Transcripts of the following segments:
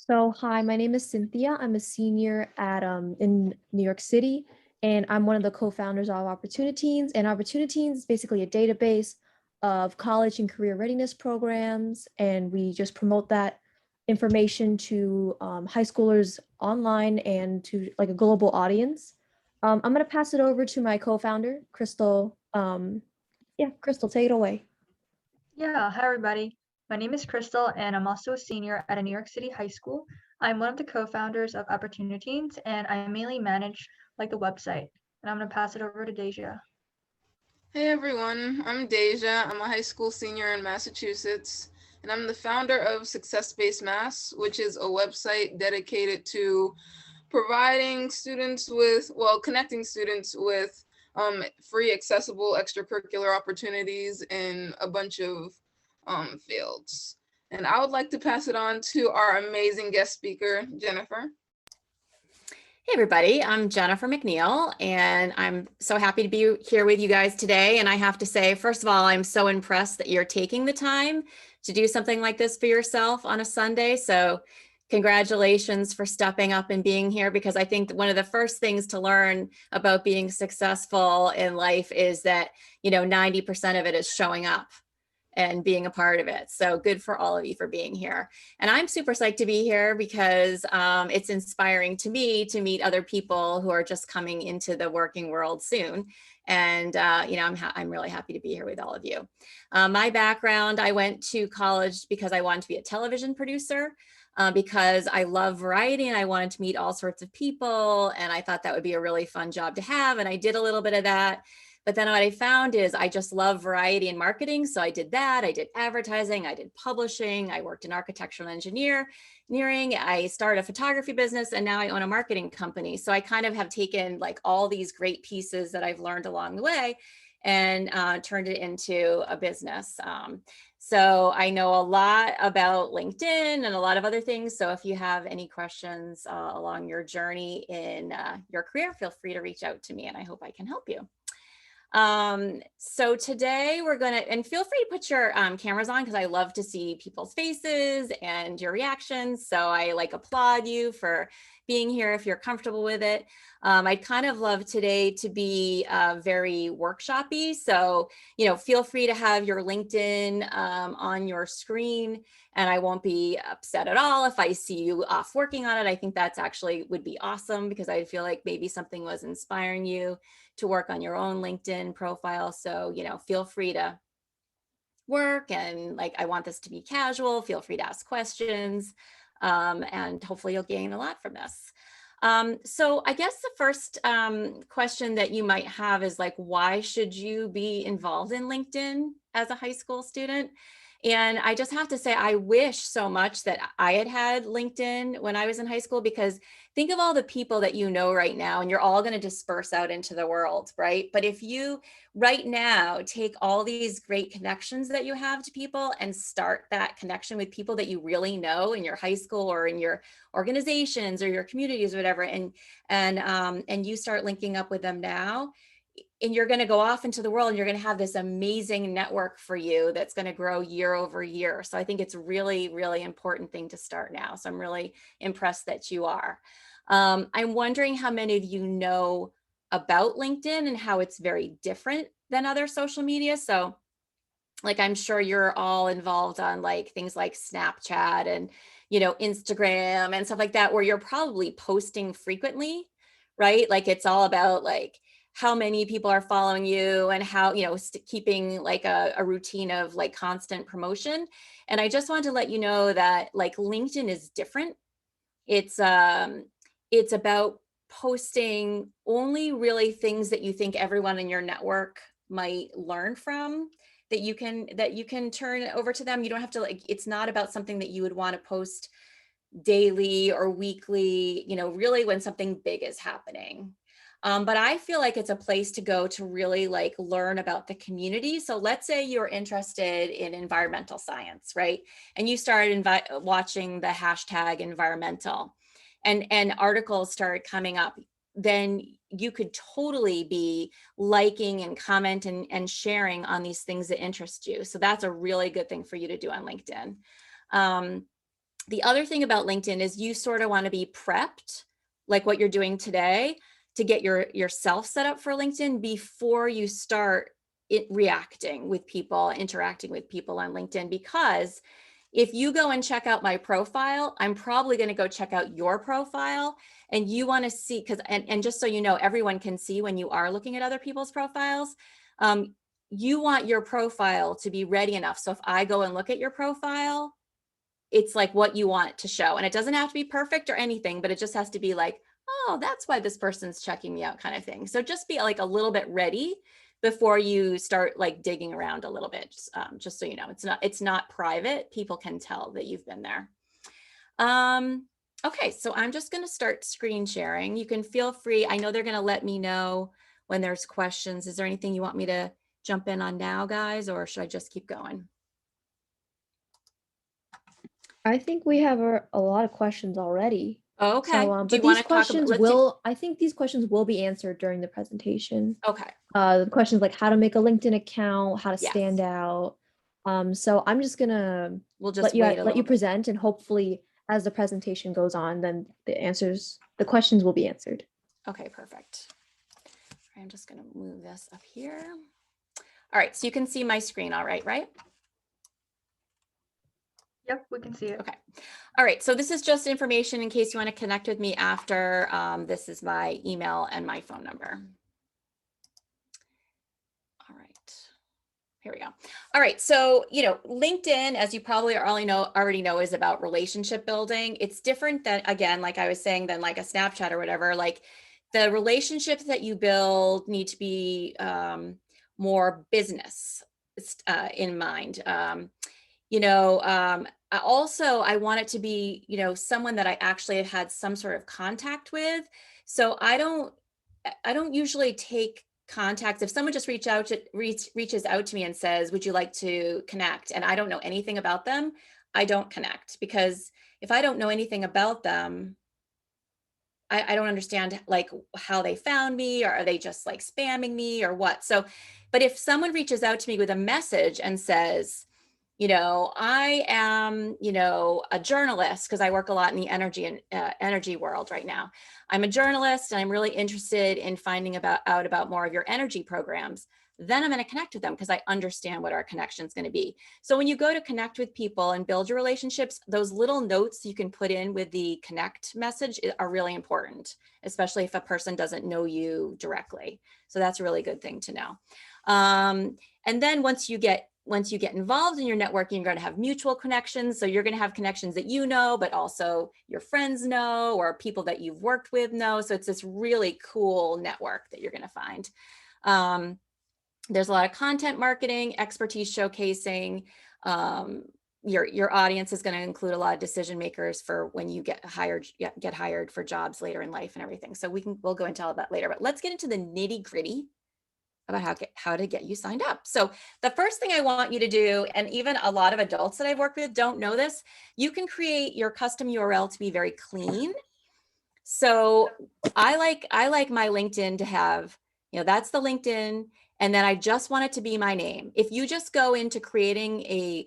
Hi, my name is Cynthia. I'm a senior at in New York City, and I'm one of the co-founders of OpportuniTeens. And OpportuniTeens is basically a database of college and career readiness programs, and we just promote that information to high schoolers online and to like a global audience. I'm gonna pass it over to my co-founder, Crystal. Yeah, Crystal, take it away. Yeah, hi everybody. My name is Crystal, and I'm also a senior at a New York City high school. I'm one of the co-founders of OpportuniTeens, and I mainly manage the website. And I'm gonna pass it over to Deja. Hey everyone, I'm Deja. I'm a high school senior in Massachusetts, and I'm the founder of SuccessBaseMass, which is a website dedicated to providing students with, connecting students with free, accessible extracurricular opportunities in a bunch of fields. And I would like to pass it on to our amazing guest speaker, Jennifer. Hey everybody, I'm Jennifer Mcneill, and I'm so happy to be here with you guys today. And I have to say, first of all, I'm so impressed that you're taking the time to do something like this for yourself on a Sunday. So congratulations for stepping up and being here, because I think one of the first things to learn about being successful in life is that, 90% of it is showing up and being a part of it. So good for all of you for being here. And I'm super psyched to be here because it's inspiring to me to meet other people who are just coming into the working world soon. And, I'm really happy to be here with all of you. My background, I went to college because I wanted to be a television producer. Because I love variety and I wanted to meet all sorts of people. And I thought that would be a really fun job to have. And I did a little bit of that. But then what I found is I just love variety and marketing. So I did that. I did advertising. I did publishing. I worked in architectural engineering. I started a photography business, and now I own a marketing company. So I kind of have taken like all these great pieces that I've learned along the way and turned it into a business. So I know a lot about LinkedIn and a lot of other things. So if you have any questions along your journey in your career, feel free to reach out to me, and I hope I can help you. So today we're gonna, and feel free to put your cameras on, because I love to see people's faces and your reactions. So I applaud you for being here if you're comfortable with it. I'd kind of love today to be very workshop-y. So, feel free to have your LinkedIn on your screen, and I won't be upset at all if I see you off working on it. I think that's actually would be awesome, because I feel like maybe something was inspiring you to work on your own LinkedIn profile. So, feel free to work, and I want this to be casual. Feel free to ask questions, and hopefully you'll gain a lot from this. So I guess the first question that you might have is why should you be involved in LinkedIn as a high school student? And I just have to say, I wish so much that I had LinkedIn when I was in high school, because think of all the people that you know right now, and you're all going to disperse out into the world, right? But if you right now take all these great connections that you have to people and start that connection with people that you really know in your high school or in your organizations or your communities or whatever, and you start linking up with them now, and you're going to go off into the world, and you're going to have this amazing network for you that's going to grow year over year. So I think it's really, really important thing to start now. So I'm really impressed that you are. I'm wondering how many of you know about LinkedIn and how it's very different than other social media. So I'm sure you're all involved on things like Snapchat and, Instagram and stuff like that, where you're probably posting frequently, right? It's all about how many people are following you and how, keeping a routine of constant promotion. And I just wanted to let you know that LinkedIn is different. It's about posting only really things that you think everyone in your network might learn from, that you can turn over to them. You don't have to it's not about something that you would want to post daily or weekly, really when something big is happening. But I feel like it's a place to go to really learn about the community. So let's say you're interested in environmental science, right? And you started watching the hashtag environmental, and articles started coming up. Then you could totally be liking and commenting and sharing on these things that interest you. So that's a really good thing for you to do on LinkedIn. The other thing about LinkedIn is you sort of want to be prepped, like what you're doing today, to get yourself set up for LinkedIn before you start reacting with people, interacting with people on LinkedIn. Because if you go and check out my profile, I'm probably going to go check out your profile, and you want to see, because, and just so you know, everyone can see when you are looking at other people's profiles. You want your profile to be ready enough. So if I go and look at your profile, it's like what you want to show. And it doesn't have to be perfect or anything, but it just has to be like, oh, that's why this person's checking me out, kind of thing. So just be like a little bit ready before you start like digging around a little bit, just so you know, it's not private. People can tell that you've been there. Okay, so I'm just going to start screen sharing. You can feel free. I know they're going to let me know when there's questions. Is there anything you want me to jump in on now, guys, or should I just keep going? I think we have a lot of questions already. Okay. So, Do you but want these to talk questions about, I think these questions will be answered during the presentation. okay. The questions like how to make a LinkedIn account, how to Yes. stand out. So I'm just gonna We'll just wait a let little you bit. present, and hopefully as the presentation goes on, then the questions will be answered. Okay, perfect. I'm just going to move this up here. All right, so you can see my screen all right, right? Yep, we can see it. Okay. All right, so this is just information in case you want to connect with me after. This is my email and my phone number. All right. Here we go. All right. So, LinkedIn, as you probably already know, is about relationship building. It's different than, again, like I was saying, than like a Snapchat or whatever. Like the relationships that you build need to be more business in mind. I want it to be, someone that I actually have had some sort of contact with. So I don't usually take contacts. If someone just reaches out to me and says, would you like to connect? And I don't know anything about them, I don't connect, because if I don't know anything about them, I don't understand like how they found me, or are they just like spamming me or what? So, but if someone reaches out to me with a message and says, I am, a journalist, because I work a lot in the energy world right now. I'm a journalist and I'm really interested in finding out about more of your energy programs. Then I'm going to connect with them because I understand what our connection is going to be. So when you go to connect with people and build your relationships, those little notes you can put in with the connect message are really important, especially if a person doesn't know you directly. So that's a really good thing to know. And then once you get involved in your networking, you're going to have mutual connections. So you're going to have connections that you know, but also your friends know, or people that you've worked with know. So it's this really cool network that you're going to find. There's a lot of content marketing, expertise showcasing. Your audience is going to include a lot of decision makers for when you get hired for jobs later in life and everything. So we'll go into all of that later, but let's get into the nitty gritty about how to get you signed up. So the first thing I want you to do, and even a lot of adults that I've worked with don't know this, you can create your custom URL to be very clean. So I like my LinkedIn to have, that's the LinkedIn, and then I just want it to be my name. If you just go into creating a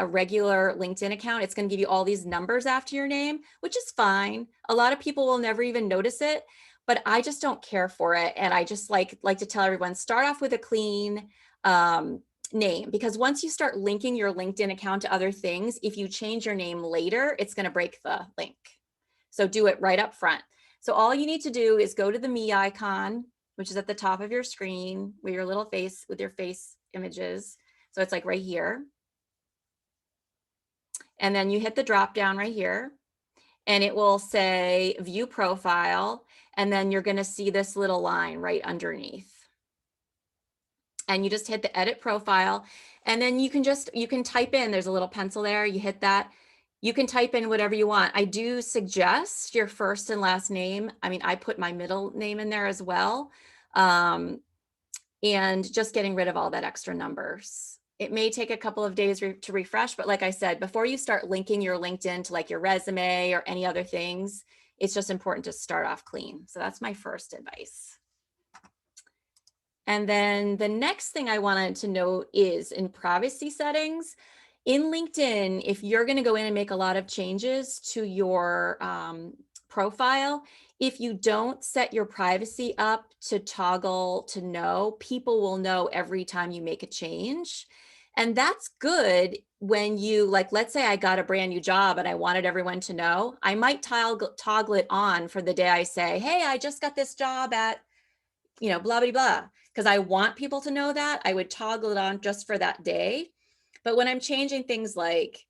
regular LinkedIn account, it's going to give you all these numbers after your name, which is fine. A lot of people will never even notice it, but I just don't care for it. And I just like to tell everyone, start off with a clean name, because once you start linking your LinkedIn account to other things, if you change your name later, it's going to break the link. So do it right up front. So all you need to do is go to the me icon, which is at the top of your screen with your little face, with your face images. So it's like right here. And then you hit the drop down right here, and it will say view profile. And then you're going to see this little line right underneath. And you just hit the edit profile. And then you can type in, there's a little pencil there. You hit that. You can type in whatever you want. I do suggest your first and last name. I mean, I put my middle name in there as well. And just getting rid of all that extra numbers. It may take a couple of days to refresh, but like I said, before you start linking your LinkedIn to like your resume or any other things, it's just important to start off clean. So that's my first advice. And then the next thing I wanted to note is in privacy settings, In LinkedIn, if you're going to go in and make a lot of changes to your profile, if you don't set your privacy up to toggle to no, people will know every time you make a change. And that's good when you, like, let's say I got a brand new job and I wanted everyone to know, I might toggle it on for the day I say, hey, I just got this job at, blah, blah, blah, because I want people to know that. I would toggle it on just for that day. But when I'm changing things like,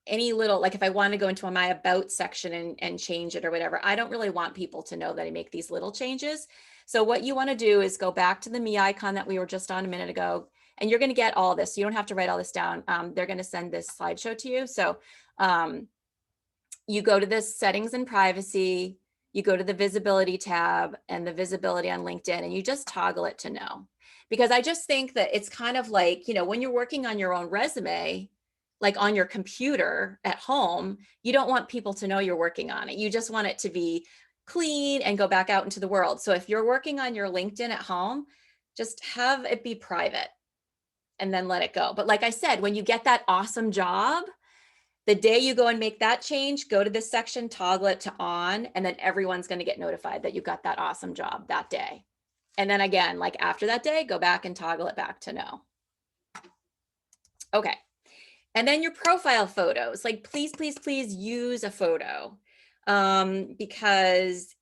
any little, like if I want to go into my about section and change it or whatever, I don't really want people to know that I make these little changes. So what you want to do is go back to the me icon that we were just on a minute ago, and you're going to get all this. You don't have to write all this down. They're going to send this slideshow to you. So you go to this settings and privacy, you go to the visibility tab and the visibility on LinkedIn, and you just toggle it to no. Because I just think that it's kind of like, when you're working on your own resume, like on your computer at home, you don't want people to know you're working on it. You just want it to be clean and go back out into the world. So if you're working on your LinkedIn at home, just have it be private and then let it go. But like I said, when you get that awesome job, the day you go and make that change, go to this section, toggle it to on, and then everyone's going to get notified that you got that awesome job that day. And then again, like after that day, go back and toggle it back to no. Okay. And then your profile photos, like please, please, please use a photo because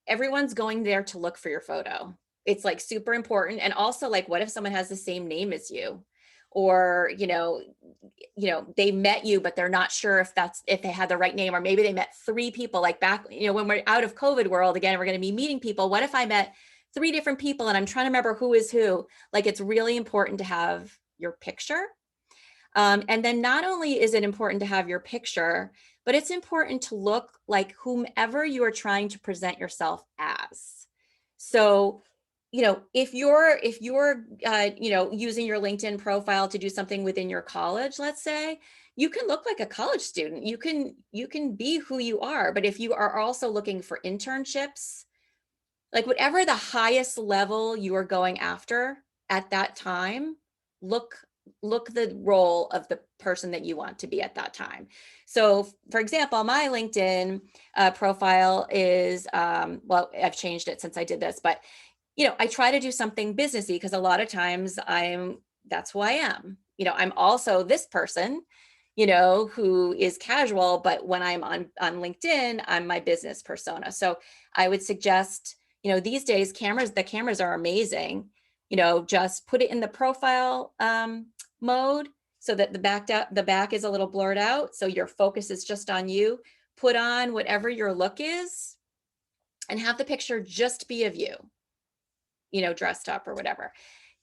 everyone's going there to look for your photo. It's like super important. And also, like, what if someone has the same name as you? Or, they met you, but they're not sure if they had the right name, or maybe they met 3 people, like back, when we're out of COVID world, again, we're going to be meeting people. What if I met 3 different people and I'm trying to remember who is who? Like, it's really important to have your picture. And then not only is it important to have your picture, but it's important to look like whomever you are trying to present yourself as. So, if you're using your LinkedIn profile to do something within your college, let's say, you can look like a college student. You can be who you are. But if you are also looking for internships, like whatever the highest level you are going after at that time, look the role of the person that you want to be at that time. So for example, my LinkedIn profile is, well, I've changed it since I did this, but I try to do something businessy because a lot of times that's who I am. I'm also this person, who is casual, but when I'm on LinkedIn, I'm my business persona. So I would suggest, these days the cameras are amazing. Just put it in the profile mode so that the back is a little blurred out. So your focus is just on you. Put on whatever your look is and have the picture just be of you, dressed up or whatever.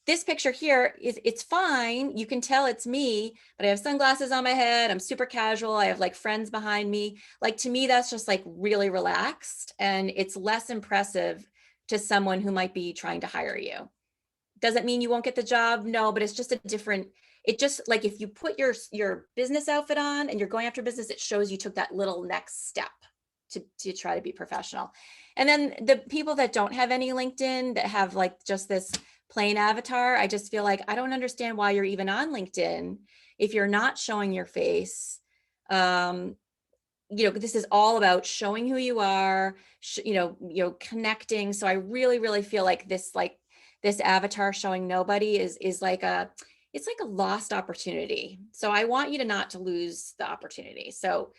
This picture here it's fine. You can tell it's me, but I have sunglasses on my head. I'm super casual. I have like friends behind me. Like, to me, that's just like really relaxed, and it's less impressive to someone who might be trying to hire you. Doesn't mean you won't get the job. No, but it's just a different, it just like if you put your business outfit on and you're going after business, it shows you took that little next step to try to be professional. And then the people that don't have any LinkedIn, that have like just this plain avatar, I just feel like I don't understand why you're even on LinkedIn if you're not showing your face. This is all about showing who you are, connecting. So I really, really feel like this avatar showing nobody is like it's like a lost opportunity. So I want you to not to lose the opportunity. So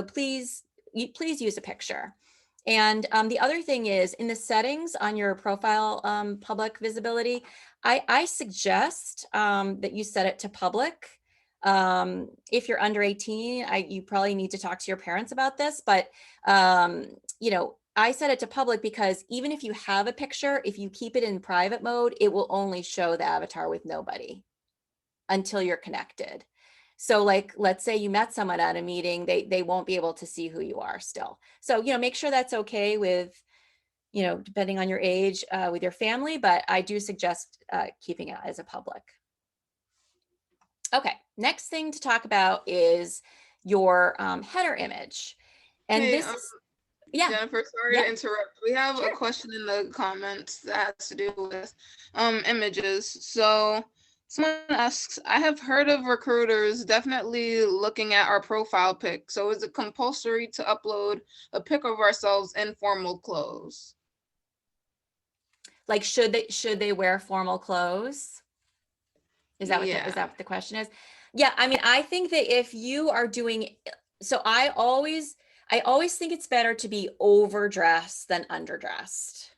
please use a picture. And the other thing is, in the settings on your profile public visibility, I suggest that you set it to public. If you're under 18, you probably need to talk to your parents about this, but I set it to public because even if you have a picture, if you keep it in private mode, it will only show the avatar with nobody until you're connected. So like, let's say you met someone at a meeting, they won't be able to see who you are still. So, make sure that's okay with, depending on your age, with your family, but I do suggest keeping it as a public. Okay, next thing to talk about is your header image. And Hey, this is, yeah. Jennifer, sorry to interrupt. We have a question in the comments that has to do with images. So Someone asks, I have heard of recruiters definitely looking at our profile pic. So is it compulsory to upload a pic of ourselves in formal clothes? Like, should they wear formal clothes? Is that Yeah. what the question is? Yeah, I mean, I think that if you are doing, so I always think it's better to be overdressed than underdressed.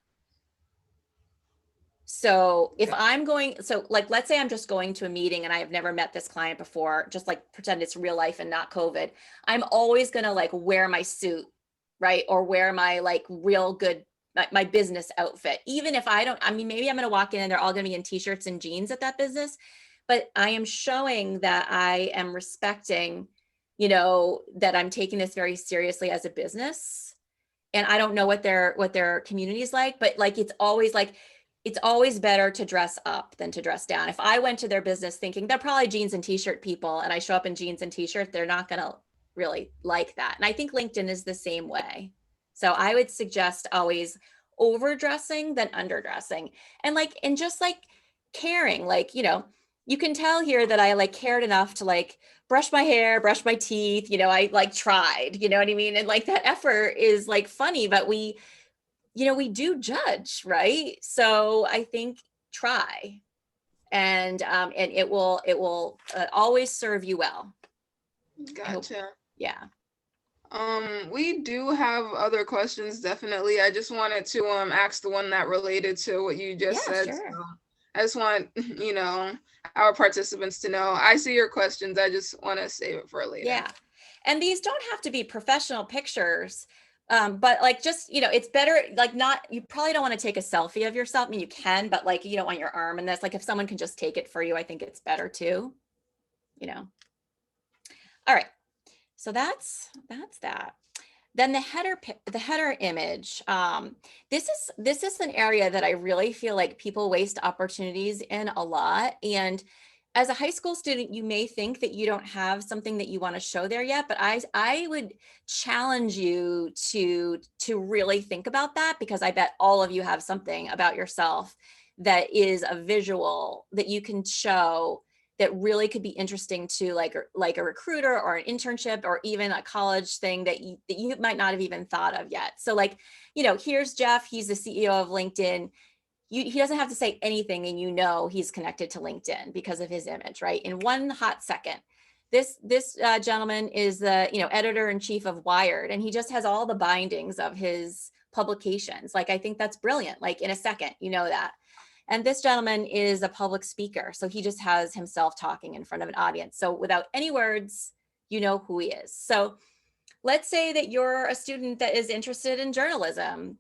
So if I'm going, so like, let's say I'm just going to a meeting and I have never met this client before, just like pretend it's real life and not COVID. I'm always going to like wear my suit, right? Or wear my like real good, my business outfit. Even if I don't, I mean, maybe I'm going to walk in and they're all going to be in t-shirts and jeans at that business, but I am showing that I am respecting, that I'm taking this very seriously as a business. And I don't know what their community is like, but like, it's always better to dress up than to dress down. If I went to their business thinking they're probably jeans and t-shirt people and I show up in jeans and t-shirt, they're not going to really like that. And I think LinkedIn is the same way. So I would suggest always overdressing than underdressing. And just like caring, like, you can tell here that I like cared enough to like brush my hair, brush my teeth, I like tried, you know what I mean? And like that effort is like funny, but we do judge, right? So I think try, and it will always serve you well. Gotcha. Yeah. We do have other questions, definitely. I just wanted to ask the one that related to what you just said. Sure. So I just want, our participants to know. I see your questions. I just want to save it for later. Yeah. And these don't have to be professional pictures. But like, just, it's better, like you probably don't want to take a selfie of yourself. I mean, you can, but like, you don't want your arm in this, like if someone can just take it for you, I think it's better too, All right. So that's that. Then the header image. This is an area that I really feel like people waste opportunities in a lot. And as a high school student, you may think that you don't have something that you want to show there yet, but I would challenge you to really think about that, because I bet all of you have something about yourself that is a visual that you can show that really could be interesting to like a recruiter or an internship or even a college thing that you might not have even thought of yet. So like, here's Jeff, he's the CEO of LinkedIn. He doesn't have to say anything and he's connected to LinkedIn because of his image, right? In one hot second. This gentleman is the editor-in-chief of Wired, and he just has all the bindings of his publications. Like, I think that's brilliant. Like in a second, that. And this gentleman is a public speaker, so he just has himself talking in front of an audience. So without any words, you know who he is. So let's say that you're a student that is interested in journalism.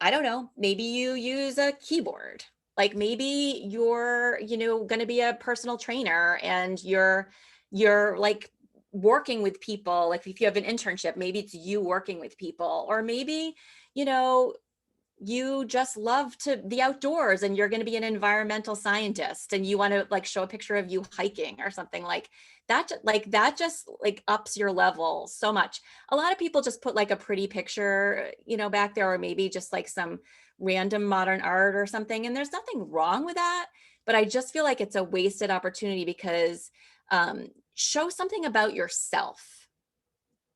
I don't know, maybe you use a keyboard. Like maybe you're, going to be a personal trainer and you're like working with people. Like if you have an internship, maybe it's you working with people, or maybe, you just love the outdoors and you're going to be an environmental scientist and you want to like show a picture of you hiking or something like that. Like that just like ups your level so much. A lot of people just put like a pretty picture, back there, or maybe just like some random modern art or something. And there's nothing wrong with that, but I just feel like it's a wasted opportunity, because show something about yourself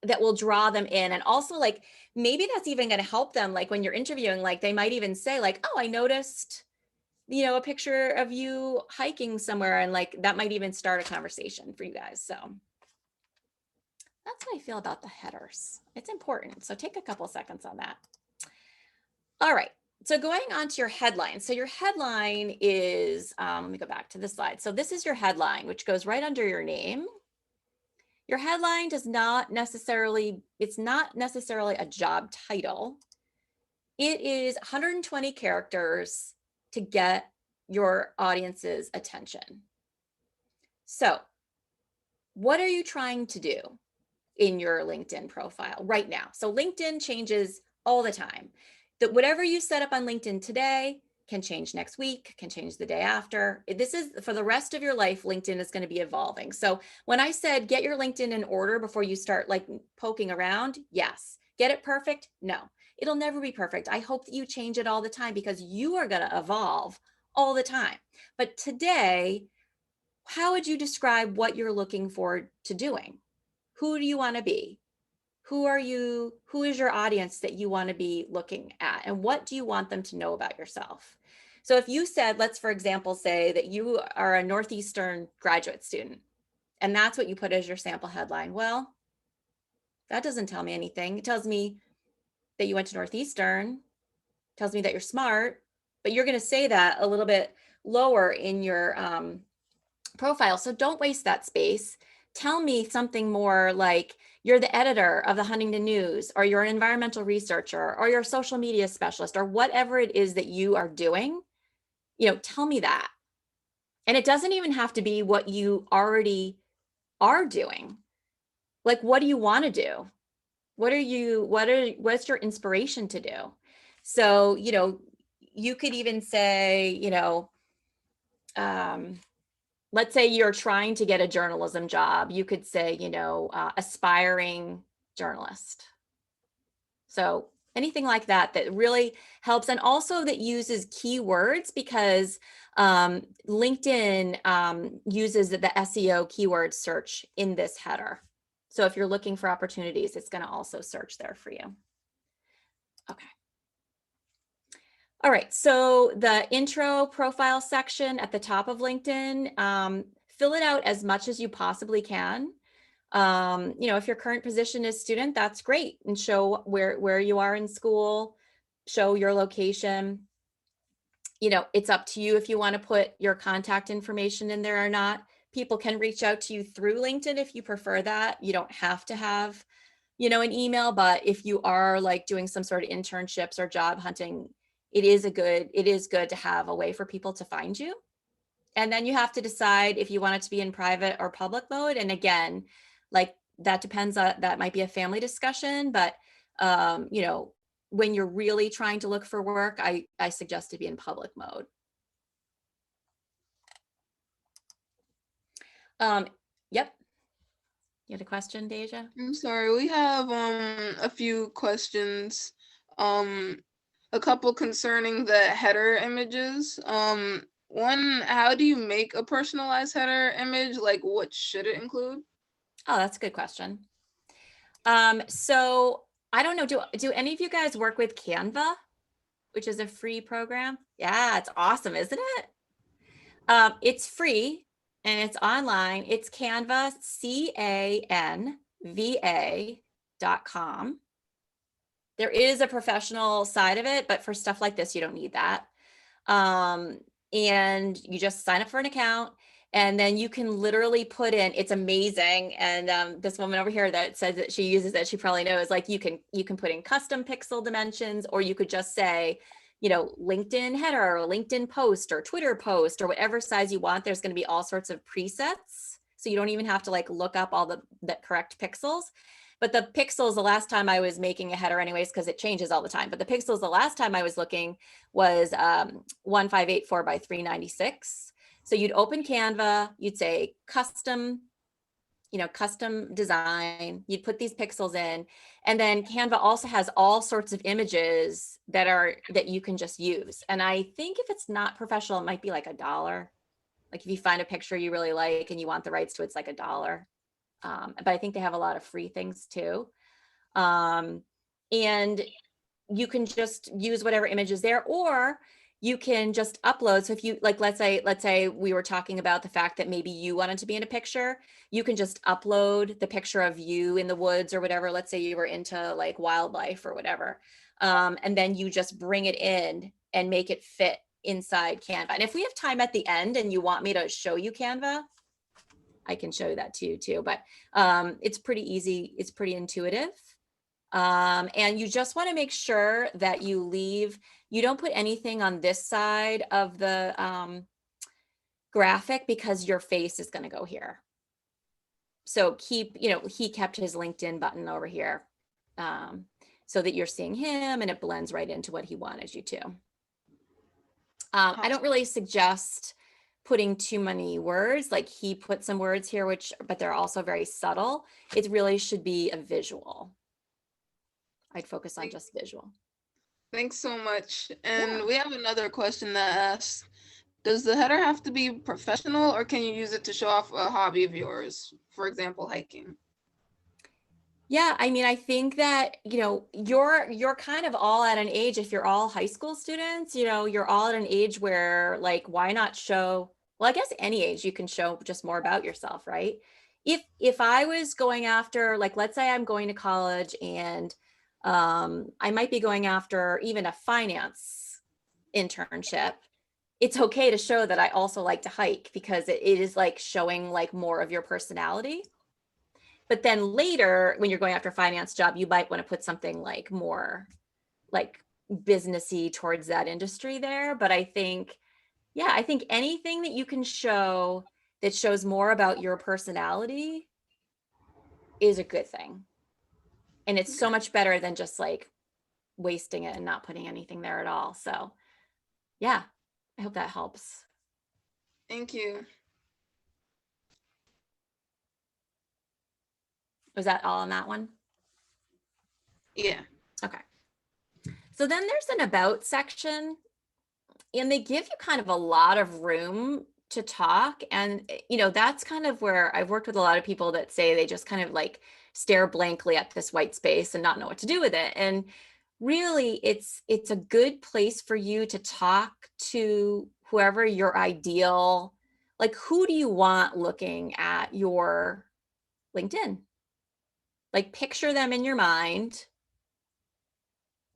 that will draw them in. And also like, maybe that's even going to help them. Like when you're interviewing, like they might even say like, oh, I noticed, a picture of you hiking somewhere. And like, that might even start a conversation for you guys. So that's what I feel about the headers. It's important. So take a couple seconds on that. All right. So going on to your headline. So your headline is, let me go back to this slide. So this is your headline, which goes right under your name. Your headline it's not necessarily a job title. It is 120 characters to get your audience's attention. So what are you trying to do in your LinkedIn profile right now? So LinkedIn changes all the time. That whatever you set up on LinkedIn today can change next week, can change the day after. This is for the rest of your life. LinkedIn is going to be evolving. So when I said get your LinkedIn in order before you start like poking around, yes. Get it perfect? No, it'll never be perfect. I hope that you change it all the time, because you are going to evolve all the time. But today, how would you describe what you're looking forward to doing? Who do you want to be? Who are you? Who is your audience that you want to be looking at? And what do you want them to know about yourself? So if you said, let's, for example, say that you are a Northeastern graduate student, and that's what you put as your sample headline. Well, that doesn't tell me anything. It tells me that you went to Northeastern, tells me that you're smart, but you're going to say that a little bit lower in your profile. So don't waste that space. Tell me something more like you're the editor of the Huntington News, or you're an environmental researcher, or you're a social media specialist, or whatever it is that you are doing. Tell me that. And it doesn't even have to be what you already are doing. Like, what do you want to do? What's your inspiration to do? So, you could even say, let's say you're trying to get a journalism job. You could say, aspiring journalist. So anything like that really helps, and also that uses keywords, because LinkedIn uses the SEO keyword search in this header. So if you're looking for opportunities, it's going to also search there for you. Okay. All right, so the intro profile section at the top of LinkedIn, fill it out as much as you possibly can. If your current position is student, that's great, and show where you are in school, show your location. It's up to you if you want to put your contact information in there or not. People can reach out to you through LinkedIn if you prefer that. You don't have to have, an email, but if you are like doing some sort of internships or job hunting, it is good to have a way for people to find you. And then you have to decide if you want it to be in private or public mode. And again, like that depends on, that might be a family discussion, but when you're really trying to look for work, I suggest to be in public mode. Yep. You had a question, Deja? I'm sorry, we have a few questions. A couple concerning the header images. One, how do you make a personalized header image? Like, what should it include? Oh, that's a good question. So I don't know, do any of you guys work with Canva, which is a free program? Yeah, it's awesome, isn't it? It's free and it's online. It's Canva, CANVA.com. There is a professional side of it, but for stuff like this, you don't need that. And you just sign up for an account, and then you can literally put in, it's amazing. And this woman over here that says that she uses it, she probably knows, like you can put in custom pixel dimensions, or you could just say, LinkedIn header or LinkedIn post or Twitter post or whatever size you want. There's going to be all sorts of presets. So you don't even have to like look up all the correct pixels. But the pixels, the last time I was making a header anyways, because it changes all the time, but the pixels the last time I was looking was 1584 by 396. So you'd open Canva, you'd say custom, custom design, you'd put these pixels in, and then Canva also has all sorts of images that you can just use. And I think if it's not professional, it might be like $1. Like if you find a picture you really like and you want the rights to it, it's like $1. But I think they have a lot of free things too. And you can just use whatever image is there, or you can just upload. So if you like, let's say we were talking about the fact that maybe you wanted to be in a picture, you can just upload the picture of you in the woods or whatever. Let's say you were into like wildlife or whatever. And then you just bring it in and make it fit inside Canva. And if we have time at the end and you want me to show you Canva, I can show you that to you too, but it's pretty easy. It's pretty intuitive. And you just want to make sure that you don't put anything on this side of the graphic, because your face is going to go here. So he kept his LinkedIn button over here so that you're seeing him and it blends right into what he wanted you to. I don't really suggest putting too many words. Like he put some words here, but they're also very subtle. It really should be a visual. I'd focus on just visual. Thanks so much. And we have another question that asks, Does the header have to be professional, or can you use it to show off a hobby of yours? For example, hiking. Yeah, I mean, I think that, you're kind of all at an age, if you're all high school students, you're all at an age where, like, why not show, well, I guess any age you can show just more about yourself, right? If I was going after, like, let's say I'm going to college and I might be going after even a finance internship, it's okay to show that I also like to hike, because it is like showing like more of your personality. But then later, when you're going after a finance job, you might want to put something like more like businessy towards that industry there. But I think, yeah, I think anything that you can show that shows more about your personality is a good thing. And it's so much better than just like wasting it and not putting anything there at all. So yeah, I hope that helps. Thank you. Was that all on that one? Yeah. Okay. So then there's an about section, and they give you kind of a lot of room to talk. And, that's kind of where I've worked with a lot of people that say they just kind of like stare blankly at this white space and not know what to do with it. And really, it's a good place for you to talk to whoever your ideal, like, who do you want looking at your LinkedIn? Like, picture them in your mind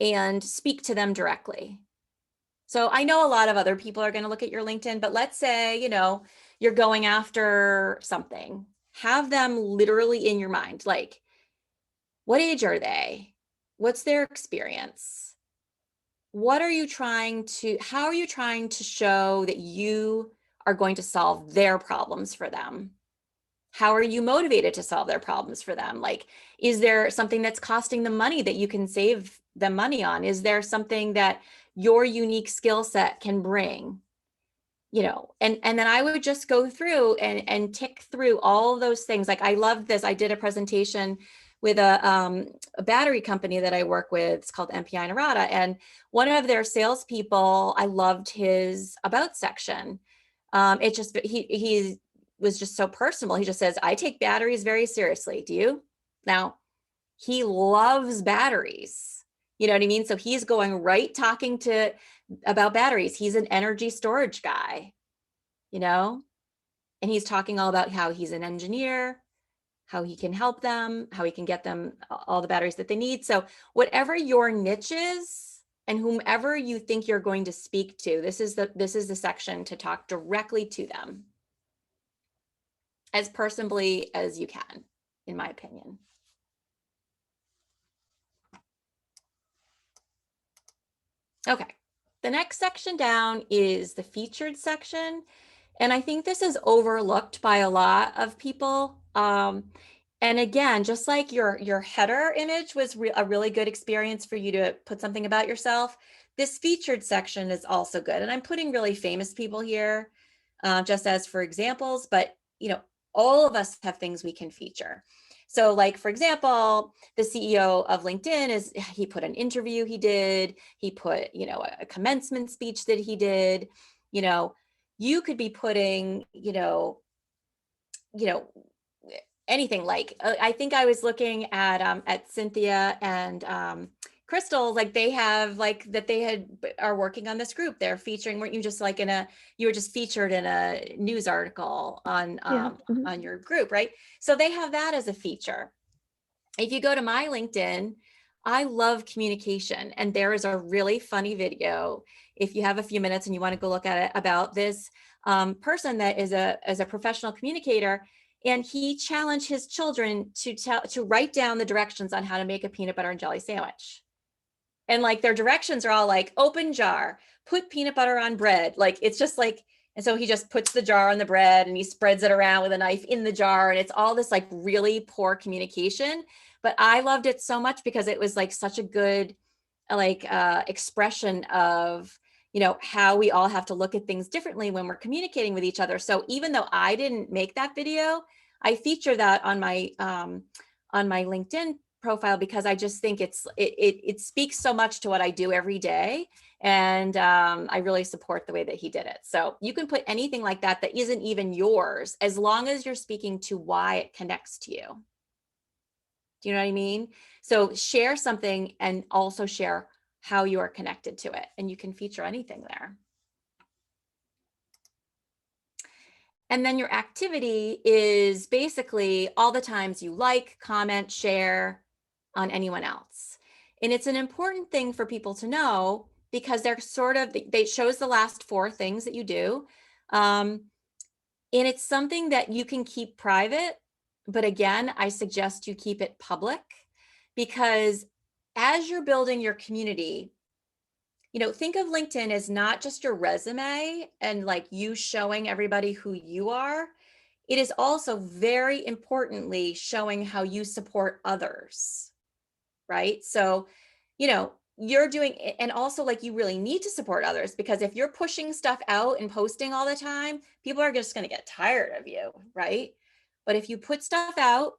and speak to them directly. So I know a lot of other people are going to look at your LinkedIn, but let's say, you're going after something. Have them literally in your mind. Like, what age are they? What's their experience? How are you trying to show that you are going to solve their problems for them? How are you motivated to solve their problems for them? Like, is there something that's costing them money that you can save them money on? Is there something that your unique skill set can bring? And then I would just go through and tick through all those things. Like, I love this. I did a presentation with a battery company that I work with. It's called MPI Narada. And one of their salespeople, I loved his about section. He was just so personal. He just says, I take batteries very seriously. Do you? Now, he loves batteries. You know what I mean? So he's going right talking about batteries. He's an energy storage guy, and he's talking all about how he's an engineer, how he can help them, how he can get them all the batteries that they need. So whatever your niche is and whomever you think you're going to speak to, this is the section to talk directly to them as personally as you can, in my opinion. Okay, the next section down is the featured section. And I think this is overlooked by a lot of people. And again, just like your header image was a really good experience for you to put something about yourself, this featured section is also good. And I'm putting really famous people here just as for examples, but all of us have things we can feature. So like, for example, the CEO of LinkedIn he put an interview he did, he put, a commencement speech that he did, you could be putting, anything. Like, I think I was looking at Cynthia and Crystal, like they have like that they are working on this group. They're featuring, weren't you just like you were just featured in a news article on on your group, right? So they have that as a feature. If you go to my LinkedIn, I love communication, and there is a really funny video, if you have a few minutes and you want to go look at it, about this person that is a professional communicator, and he challenged his children to write down the directions on how to make a peanut butter and jelly sandwich. And like their directions are all like, open jar, put peanut butter on bread. Like, it's just like, and so he just puts the jar on the bread and he spreads it around with a knife in the jar. And it's all this like really poor communication. But I loved it so much because it was like such a good expression of, how we all have to look at things differently when we're communicating with each other. So even though I didn't make that video, I feature that on my LinkedIn profile because I just think it speaks so much to what I do every day. And I really support the way that he did it. So you can put anything like that that isn't even yours, as long as you're speaking to why it connects to you. Do you know what I mean? So share something and also share how you are connected to it. And you can feature anything there. And then your activity is basically all the times you like, comment, share on anyone else. And it's an important thing for people to know because they're sort of, they shows the last 4 things that you do. And it's something that you can keep private. But again, I suggest you keep it public because as you're building your community, you know, think of LinkedIn as not just your resume and like you showing everybody who you are. It is also very importantly showing how you support others, right? So, you know, you're doing, and also like you really need to support others because if you're pushing stuff out and posting all the time, people are just going to get tired of you, right? But if you put stuff out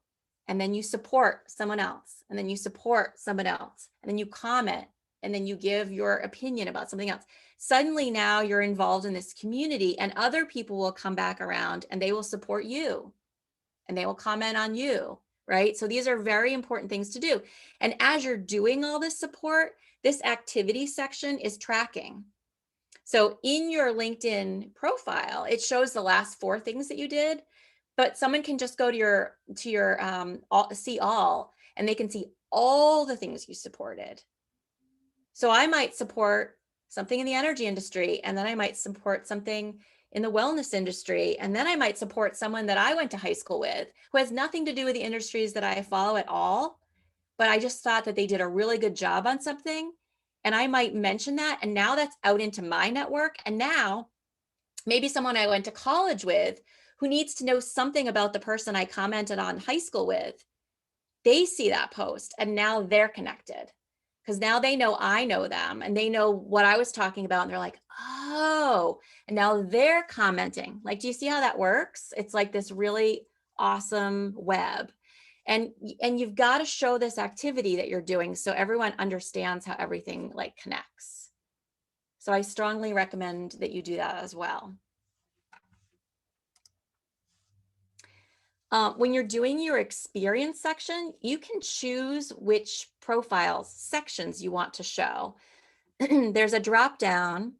and then you support someone else, and then you support someone else, and then you comment, and then you give your opinion about something else, suddenly now you're involved in this community and other people will come back around and they will support you and they will comment on you, right? So these are very important things to do. And as you're doing all this support, this activity section is tracking. So in your LinkedIn profile, it shows the last 4 things that you did, but someone can just go to your see all, and they can see all the things you supported. So I might support something in the energy industry, and then I might support something in the wellness industry, and then I might support someone that I went to high school with who has nothing to do with the industries that I follow at all, but I just thought that they did a really good job on something, and I might mention that, and now that's out into my network, and now maybe someone I went to college with who needs to know something about the person I commented on high school with, they see that post, and now they're connected. Because now they know I know them and they know what I was talking about. And they're like, oh, and now they're commenting. Like, do you see how that works? It's like this really awesome web. And you've got to show this activity that you're doing so everyone understands how everything like connects. So I strongly recommend that you do that as well. When you're doing your experience section, you can choose which profiles, sections you want to show. There's a drop down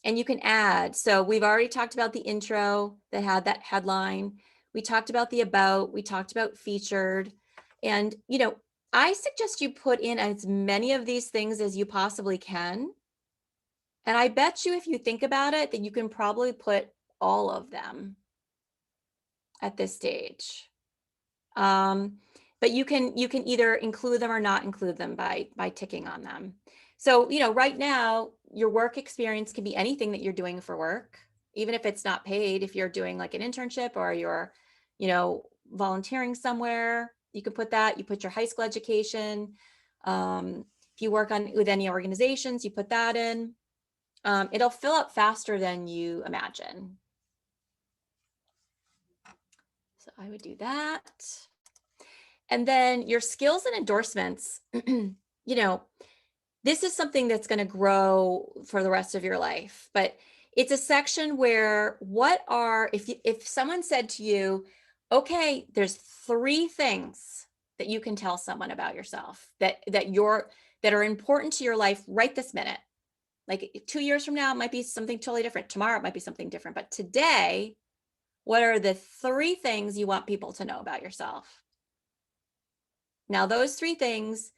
and you can add. So we've already talked about the intro that had that headline. We talked about the about, we talked about featured. And, you know, I suggest you put in as many of these things as you possibly can. And I bet you if you think about it, that you can probably put all of them at this stage. But you can either include them or not include them by ticking on them. So, you know, right now, your work experience can be anything that you're doing for work, even if it's not paid. If you're doing like an internship or you're, you know, volunteering somewhere, you can put that. You put your high school education. If you work with any organizations, you put that in. It'll fill up faster than you imagine. So I would do that. And then your skills and endorsements, you know, this is something that's going to grow for the rest of your life, but it's a section where if someone said to you, okay, there's 3 things that you can tell someone about yourself that are important to your life right this minute. Like 2 years from now, it might be something totally different. Tomorrow, it might be something different. But today, what are the 3 things you want people to know about yourself? Now, those 3 things,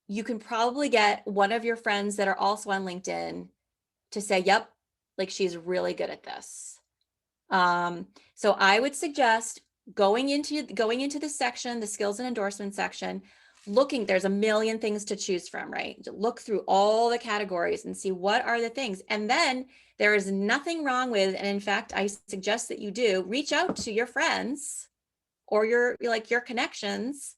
you can probably get one of your friends that are also on LinkedIn to say, yep, like she's really good at this. So I would suggest going into this section, the skills and endorsement section, there's a million things to choose from, right? Look through all the categories and see what are the things. And then there is nothing wrong with, and in fact, I suggest that you do reach out to your friends or your connections,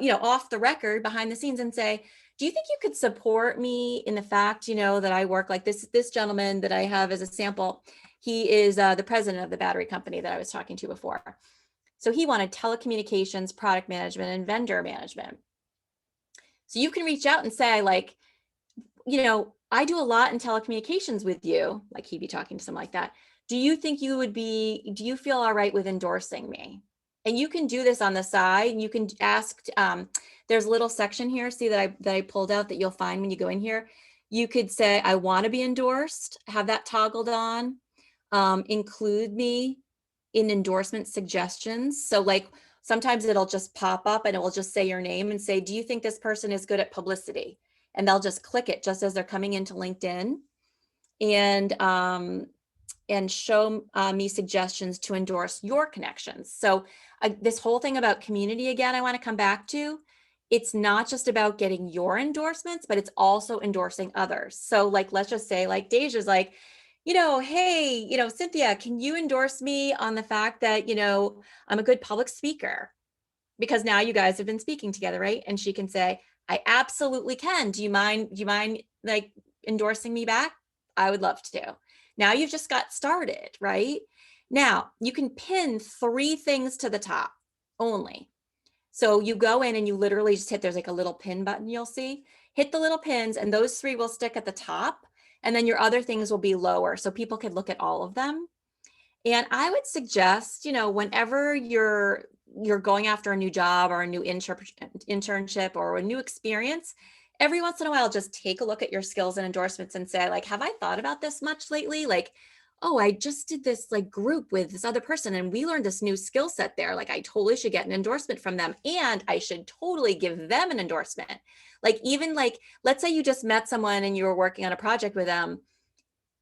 you know, off the record, behind the scenes, and say, do you think you could support me in the fact, you know, that I work like this gentleman that I have as a sample? He is the president of the battery company that I was talking to before. So he wanted telecommunications, product management, and vendor management. So you can reach out and say, like, you know, I do a lot in telecommunications with you, like he'd be talking to someone like that. Do you think you would be, do you feel all right with endorsing me? And you can do this on the side, and you can ask, there's a little section here, see that I pulled out that you'll find when you go in here. You could say, I want to be endorsed, have that toggled on, include me in endorsement suggestions. So like sometimes it'll just pop up and it will just say your name and say, do you think this person is good at publicity? And they'll just click it just as they're coming into LinkedIn, and show me suggestions to endorse your connections. So this whole thing about community, again, I want to come back to. It's not just about getting your endorsements, but it's also endorsing others. So like, let's just say like Deja's like, you know, hey, you know, Cynthia, can you endorse me on the fact that, you know, I'm a good public speaker? Because now you guys have been speaking together, right? And she can say, I absolutely can. Do you mind like endorsing me back? I would love to. Now you've just got started, right? Now you can pin 3 things to the top only. So you go in and you literally just hit, there's like a little pin button you'll see, hit the little pins and those 3 will stick at the top, and then your other things will be lower so people can look at all of them. And I would suggest, you know, whenever you're going after a new job or a new internship or a new experience, every once in a while, just take a look at your skills and endorsements and say, like, have I thought about this much lately? Like, oh, I just did this like group with this other person and we learned this new skill set there. Like, I totally should get an endorsement from them, and I should totally give them an endorsement. Like, even like, let's say you just met someone and you were working on a project with them.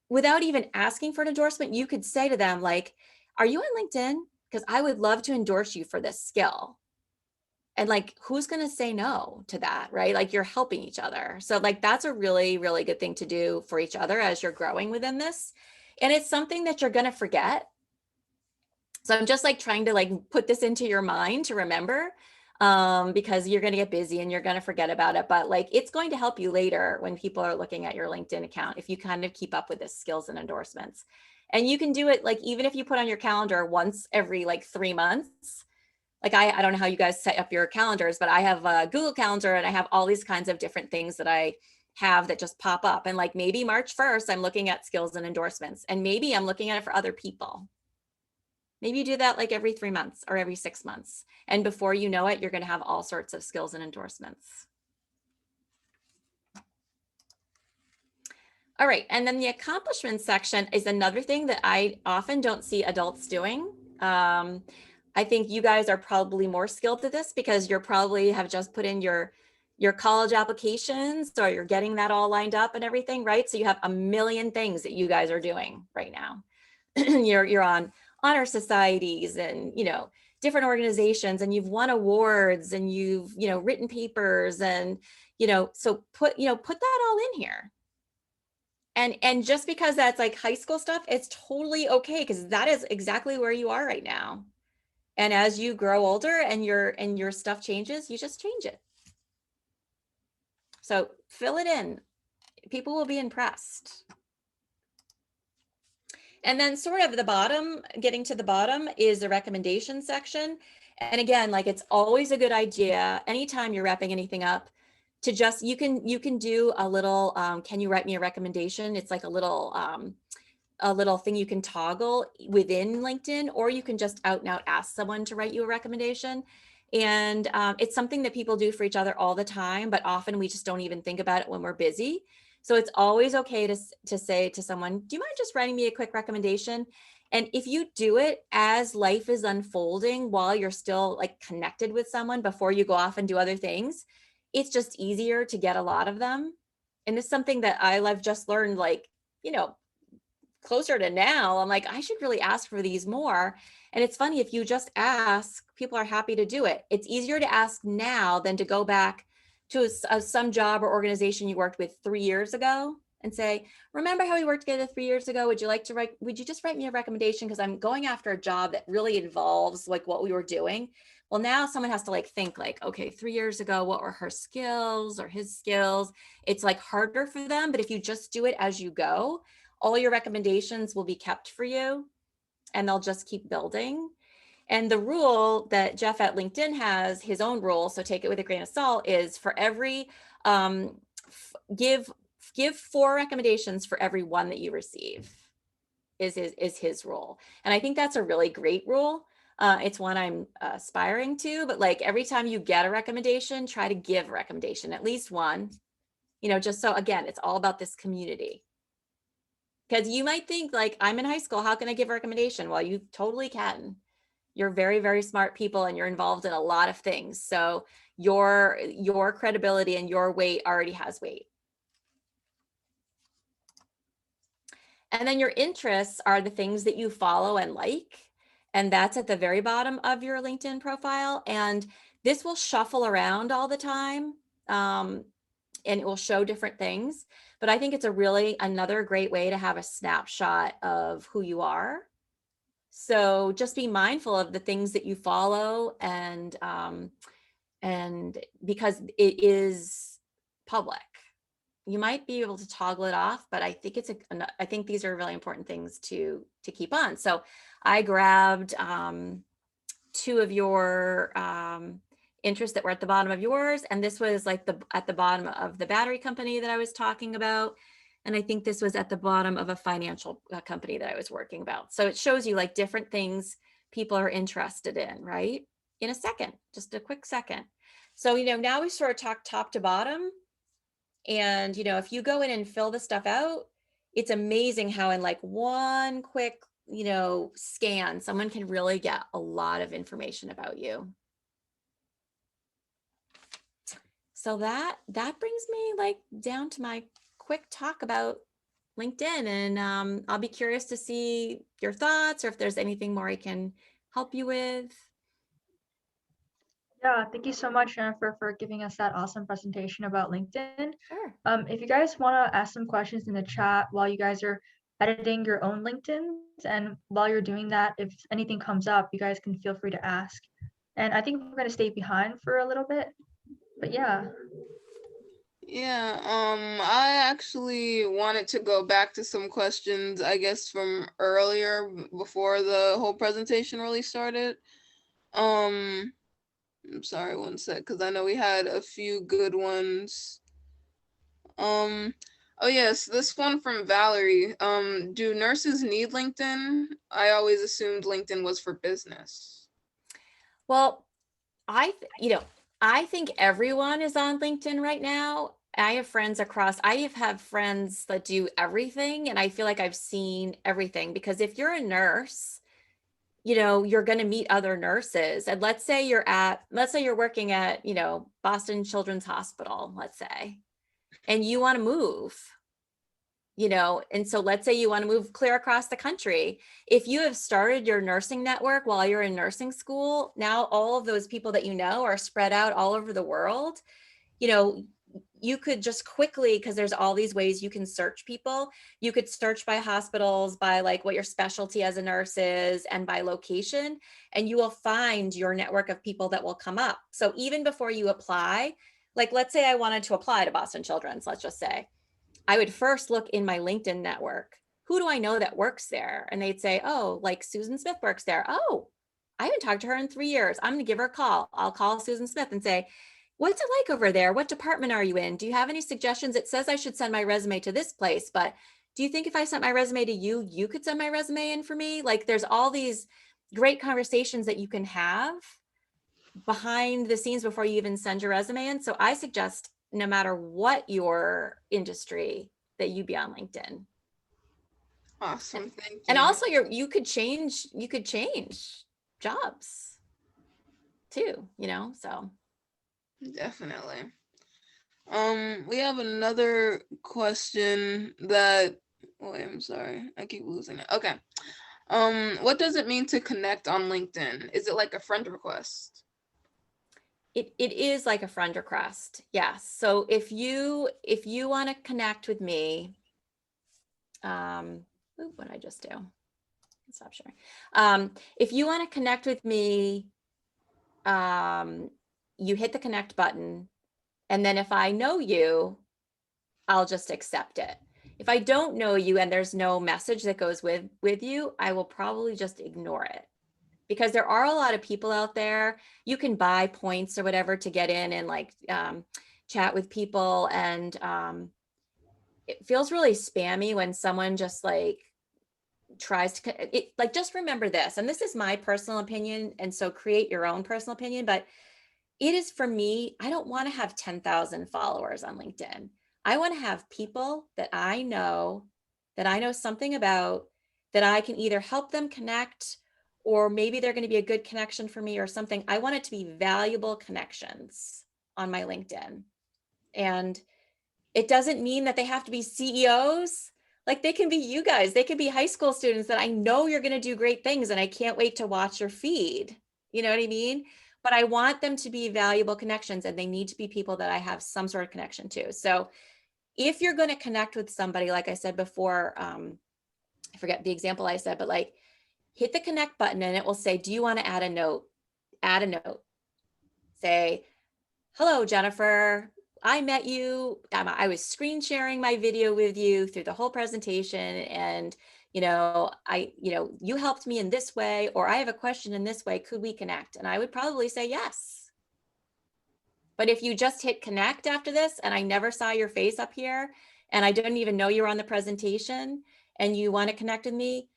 Without even asking for an endorsement, you could say to them, like, are you on LinkedIn? Because I would love to endorse you for this skill. And like, who's going to say no to that, right? Like, you're helping each other. So like, that's a really, really good thing to do for each other as you're growing within this. And it's something that you're going to forget. So I'm just like trying to like put this into your mind to remember, because you're going to get busy and you're going to forget about it. But like, it's going to help you later when people are looking at your LinkedIn account, if you kind of keep up with the skills and endorsements. And you can do it like, even if you put on your calendar once every like 3 months. Like I don't know how you guys set up your calendars, but I have a Google Calendar and I have all these kinds of different things that I have that just pop up. And like maybe March 1st, I'm looking at skills and endorsements, and maybe I'm looking at it for other people. Maybe you do that like every 3 months or every 6 months. And before you know it, you're going to have all sorts of skills and endorsements. All right. And then the accomplishments section is another thing that I often don't see adults doing. I think you guys are probably more skilled at this because you're probably have just put in your college applications, or you're getting that all lined up and everything, right? So you have a million things that you guys are doing right now. You're on honor societies and, you know, different organizations, and you've won awards and you've, you know, written papers, and, you know, so put that all in here. And just because that's like high school stuff, it's totally okay, because that is exactly where you are right now. And as you grow older and your stuff changes, you just change it. So fill it in. People will be impressed. And then sort of the bottom, getting to the bottom, is the recommendation section. And again, like, it's always a good idea anytime you're wrapping anything up to just, you can do a little, can you write me a recommendation? It's like a little thing you can toggle within LinkedIn, or you can just out and out ask someone to write you a recommendation. And it's something that people do for each other all the time, but often we just don't even think about it when we're busy. So it's always okay to say to someone, do you mind just writing me a quick recommendation? And if you do it as life is unfolding while you're still like connected with someone before you go off and do other things, it's just easier to get a lot of them. And it's something that I've just learned, like, you know, closer to now, I'm like, I should really ask for these more. And it's funny, if you just ask, people are happy to do it. It's easier to ask now than to go back to some job or organization you worked with 3 years ago and say, remember how we worked together 3 years ago? Would you just write me a recommendation? Because I'm going after a job that really involves like what we were doing. Well, now someone has to like think like, okay, 3 years ago, what were her skills or his skills? It's like harder for them. But if you just do it as you go, all your recommendations will be kept for you and they'll just keep building. And the rule that Jeff at LinkedIn has, his own rule, so take it with a grain of salt, is for every, give 4 recommendations for every one that you receive is his rule. And I think that's a really great rule. It's one I'm aspiring to, but like every time you get a recommendation, try to give a recommendation, at least one, just so, again, it's all about this community. Because you might think like, I'm in high school, how can I give a recommendation? Well, you totally can. You're very, very smart people and you're involved in a lot of things. So your credibility and your weight already has weight. And then your interests are the things that you follow and like. And that's at the very bottom of your LinkedIn profile. And this will shuffle around all the time. And it will show different things. But I think it's another great way to have a snapshot of who you are. So just be mindful of the things that you follow and because it is public. You might be able to toggle it off, but I think I think these are really important things to keep on. So I grabbed 2 of your interests that were at the bottom of yours. And this was like at the bottom of the battery company that I was talking about. And I think this was at the bottom of a financial company that I was working about. So it shows you like different things people are interested in, right? In a second, just a quick second. So, now we sort of talk top to bottom. And, if you go in and fill the stuff out, it's amazing how in like one quick, scan, someone can really get a lot of information about you. So that brings me like down to my quick talk about LinkedIn, and I'll be curious to see your thoughts or if there's anything more I can help you with. Yeah, thank you so much, Jennifer, for giving us that awesome presentation about LinkedIn. Sure. If you guys want to ask some questions in the chat while you guys are editing your own LinkedIns, and while you're doing that, if anything comes up, you guys can feel free to ask. And I think we're going to stay behind for a little bit, but yeah. Yeah, I actually wanted to go back to some questions, I guess, from earlier before the whole presentation really started. I'm sorry, one sec, because I know we had a few good ones. Oh yes, this one from Valerie. Do nurses need LinkedIn? I always assumed LinkedIn was for business. Well, I think everyone is on LinkedIn right now. I have friends that do everything, and I feel like I've seen everything, because if you're a nurse, you're going to meet other nurses. And let's say you're working at, Boston Children's Hospital, let's say, and you want to move, and so let's say you want to move clear across the country. If you have started your nursing network while you're in nursing school, now all of those people that are spread out all over the world. You could just quickly, because there's all these ways you can search people. You could search by hospitals, by like what your specialty as a nurse is, and by location, and you will find your network of people that will come up. So even before you apply, like let's say I wanted to apply to Boston Children's, let's just say, I would first look in my LinkedIn network. Who do I know that works there? And they'd say, oh, like Susan Smith works there. Oh, I haven't talked to her in 3 years. I'm going to give her a call. I'll call Susan Smith and say, what's it like over there? What department are you in? Do you have any suggestions? It says I should send my resume to this place, but do you think if I sent my resume to you, you could send my resume in for me? Like there's all these great conversations that you can have behind the scenes before you even send your resume in. So I suggest no matter what your industry, that you be on LinkedIn. Awesome, thank you. And also you could change jobs too, so. Definitely. We have another question that, wait, I'm sorry, I keep losing it. Okay. What does it mean to connect on LinkedIn? Is it like a friend request? It is like a friend request. Yes. So if you want to connect with me, what did I just do? Stop sharing. If you want to connect with me, you hit the connect button, and then if I know you, I'll just accept it. If I don't know you and there's no message that goes with you, I will probably just ignore it. because there are a lot of people out there. You can buy points or whatever to get in and like chat with people. And it feels really spammy when someone just like tries to, like, just remember this, and this is my personal opinion, and so create your own personal opinion, but it is for me, I don't want to have 10,000 followers on LinkedIn. I want to have people that I know something about, that I can either help them connect, or maybe they're going to be a good connection for me or something. I want it to be valuable connections on my LinkedIn. And it doesn't mean that they have to be CEOs. Like, they can be you guys. They could be high school students that I know you're going to do great things, and I can't wait to watch your feed. You know what I mean? But I want them to be valuable connections, and they need to be people that I have some sort of connection to. So if you're going to connect with somebody, like I said before, I forget the example I said, but like, hit the connect button and it will say, do you want to add a note? Add a note. Say, hello, Jennifer. I met you. I was screen sharing my video with you through the whole presentation. And, you helped me in this way, or I have a question in this way. Could we connect? And I would probably say yes. But if you just hit connect after this, and I never saw your face up here, and I didn't even know you were on the presentation, and you want to connect with me,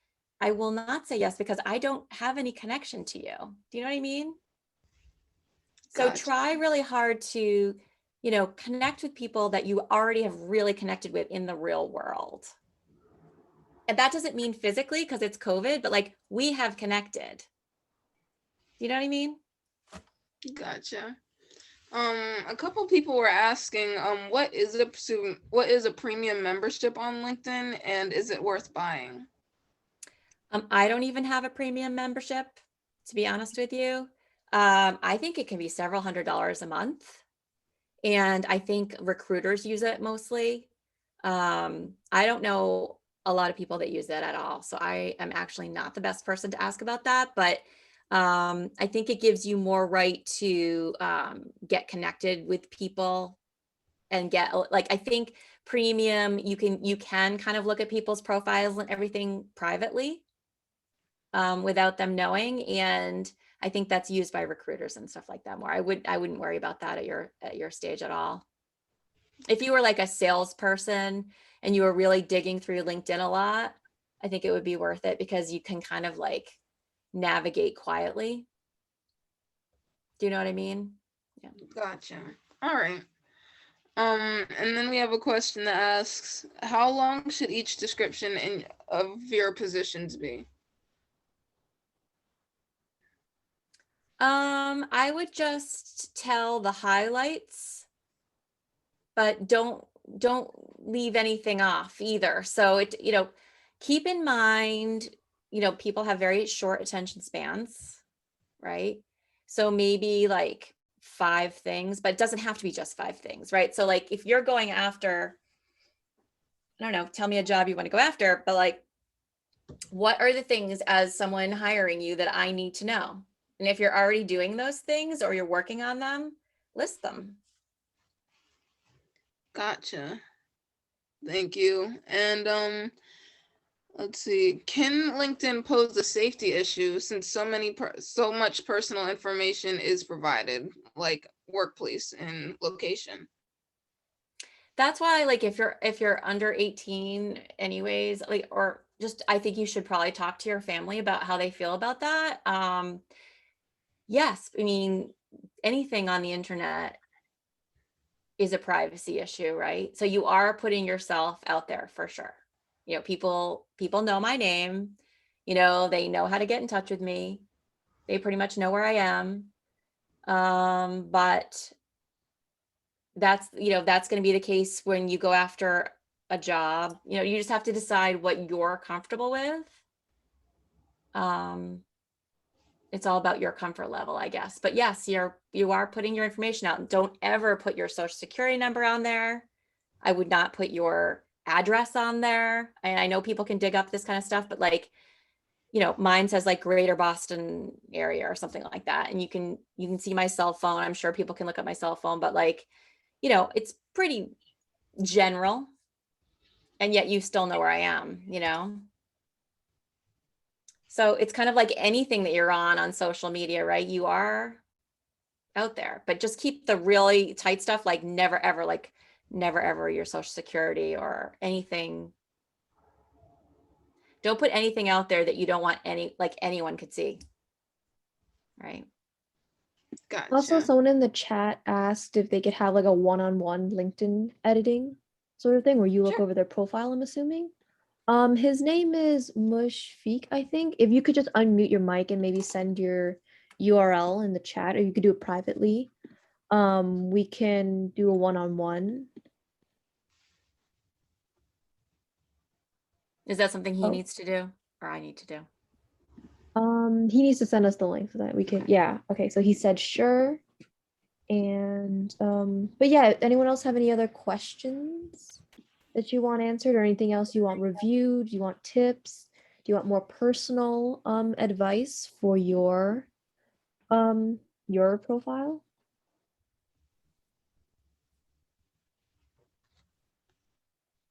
I will not say yes, because I don't have any connection to you. Do you know what I mean? So Gotcha. try really hard to, connect with people that you already have really connected with in the real world. And that doesn't mean physically, because it's COVID, but like, we have connected. Do you know what I mean? Gotcha. A couple people were asking, what is a premium membership on LinkedIn, and is it worth buying? I don't even have a premium membership, to be honest with you. I think it can be several $100s a month. And I think recruiters use it mostly. I don't know a lot of people that use it at all. So I am actually not the best person to ask about that, but I think it gives you more right to get connected with people and get, like, I think premium, you can kind of look at people's profiles and everything privately without them knowing. And I think that's used by recruiters and stuff like that more. I wouldn't worry about that at your stage at all. If you were like a salesperson and you were really digging through LinkedIn a lot, I think it would be worth it, because you can kind of like navigate quietly. Do you know what I mean? Yeah. Gotcha. All right. And then we have a question that asks, how long should each description of your positions be? I would just tell the highlights, but don't leave anything off either. So keep in mind, people have very short attention spans, right? So maybe like 5 things, but it doesn't have to be just 5 things, right? So like, if you're going after, I don't know, tell me a job you want to go after, but like, what are the things as someone hiring you that I need to know? And if you're already doing those things or you're working on them, list them. Gotcha. Thank you. And let's see, can LinkedIn pose a safety issue since so much personal information is provided, like workplace and location? That's why, like, if you're under 18 anyways, like, or just, I think you should probably talk to your family about how they feel about that. Yes, I mean, anything on the internet is a privacy issue, right? So you are putting yourself out there for sure. People know my name, they know how to get in touch with me. They pretty much know where I am. But that's going to be the case when you go after a job. You just have to decide what you're comfortable with. It's all about your comfort level, I guess. But yes, you are putting your information out. Don't ever put your social security number on there. I would not put your address on there. And I know people can dig up this kind of stuff, but like, mine says like Greater Boston area or something like that. And you can see my cell phone. I'm sure people can look up my cell phone, but like, it's pretty general. And yet you still know where I am, So it's kind of like anything that you're on social media, right? You are out there, but just keep the really tight stuff, like never ever your social security or anything. Don't put anything out there that you don't want anyone could see. Right. Also, Gotcha. someone in the chat asked if they could have like a one-on-one LinkedIn editing sort of thing where you look Sure. over their profile, I'm assuming. His name is Mushfiq, I think. If you could just unmute your mic and maybe send your URL in the chat, or you could do it privately. We can do a one-on-one. Is that something he Oh. needs to do or I need to do? He needs to send us the link so that we can, Okay. yeah. Okay, so he said sure. And but yeah, anyone else have any other questions that you want answered or anything else you want reviewed? Do you want tips? Do you want more personal advice for your profile?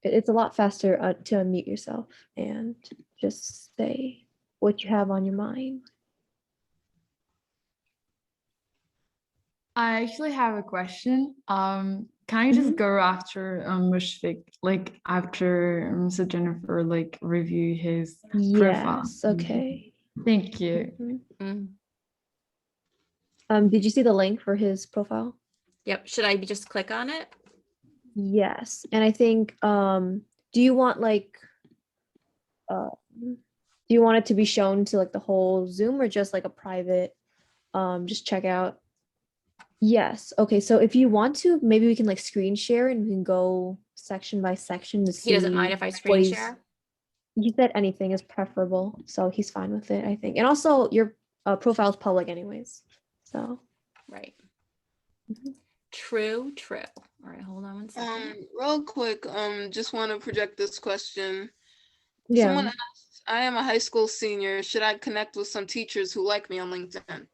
It's a lot faster to unmute yourself and just say what you have on your mind. I actually have a question. Can I just go after Mushfiq, like after Mr. Jennifer, like review his profile? Yes, okay. Thank you. Mhm. Mm. Did you see the link for his profile? Yep. Should I just click on it? Yes, and I think do you want like do you want it to be shown to like the whole Zoom or just like a private just check out? Yes. Okay, so if you want to, maybe we can like screen share and we can go section by section to see He doesn't mind if I what screen he's- share? He said anything is preferable, so he's fine with it, I think. And also your profile is public anyways. So Right. Mhm. True. All right, hold on one second. Real quick, just want to project this question. Yeah. Someone asked, I am a high school senior. Should I connect with some teachers who like me on LinkedIn?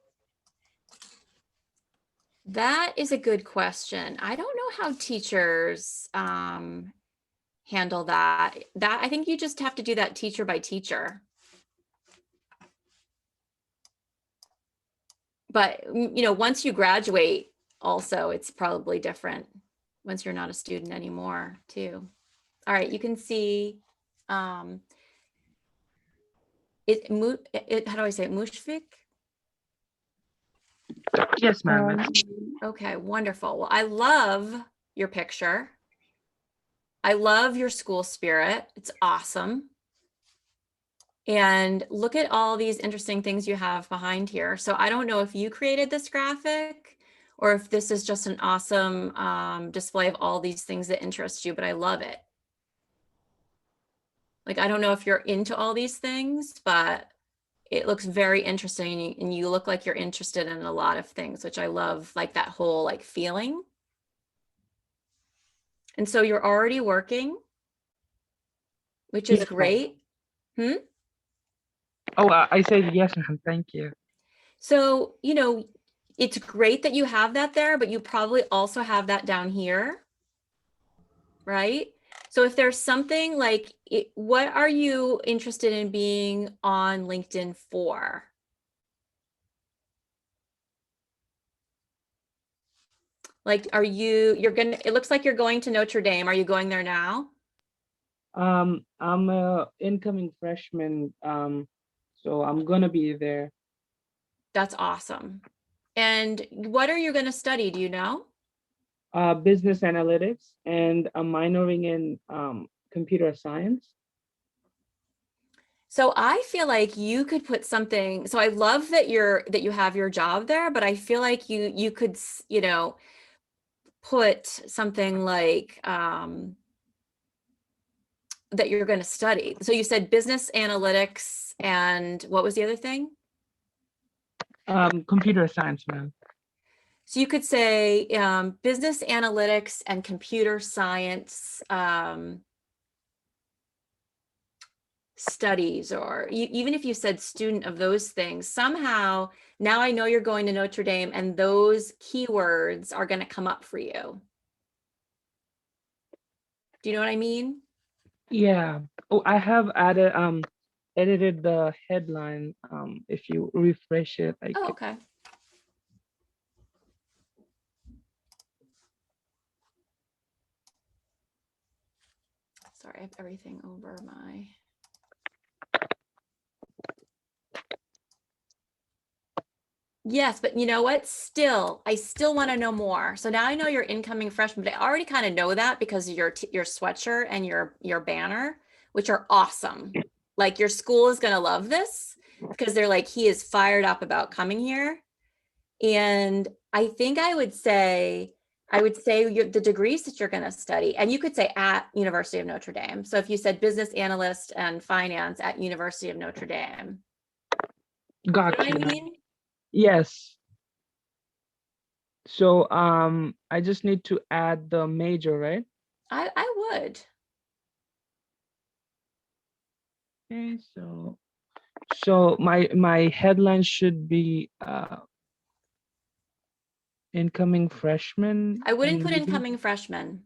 That is a good question. I don't know how teachers handle that. I think you just have to do that teacher by teacher. But once you graduate, also it's probably different once you're not a student anymore too. All right, you can see how do I say it? Mushfiq? Yes, ma'am. Okay, wonderful. Well, I love your picture. I love your school spirit. It's awesome. And look at all these interesting things you have behind here. So I don't know if you created this graphic or if this is just an awesome display of all these things that interest you, but I love it. Like, I don't know if you're into all these things, but it looks very interesting and you look like you're interested in a lot of things, which I love, like that whole like feeling. And so you're already working, which is Yes, ma'am. great. Oh, I said yes, ma'am. Thank you. So, it's great that you have that there, but you probably also have that down here, right? So if there's something like, what are you interested in being on LinkedIn for? Like, it looks like you're going to Notre Dame. Are you going there now? I'm a incoming freshman, so I'm gonna be there. That's awesome. And what are you going to study? Do you know? Business analytics, and I'm minoring in computer science. So I feel like you could put something, so I love that you have your job there, but I feel like you could, put something like that you're going to study. So you said business analytics and what was the other thing? Computer science, ma'am. So you could say business analytics and computer science studies, or even if you said student of those things, somehow now I know you're going to Notre Dame and those keywords are going to come up for you. Do you know what I mean? Yeah. Oh, I have added edited the headline. If you refresh it, I Oh, could. okay. Sorry, I have everything over my. Yes, but you know what? I still want to know more. So now I know you're incoming freshman, but I already kind of know that because of your sweatshirt and your banner, which are awesome. Like your school is gonna love this because they're like, he is fired up about coming here. And I think I would say the degrees that you're gonna study, and you could say at University of Notre Dame. So if you said business analyst and finance at University of Notre Dame, you know Got what you, I ma'am. mean? Yes. So I just need to add the major, right? I would. Okay, so my headline should be incoming freshman I wouldn't and put maybe. incoming freshmen.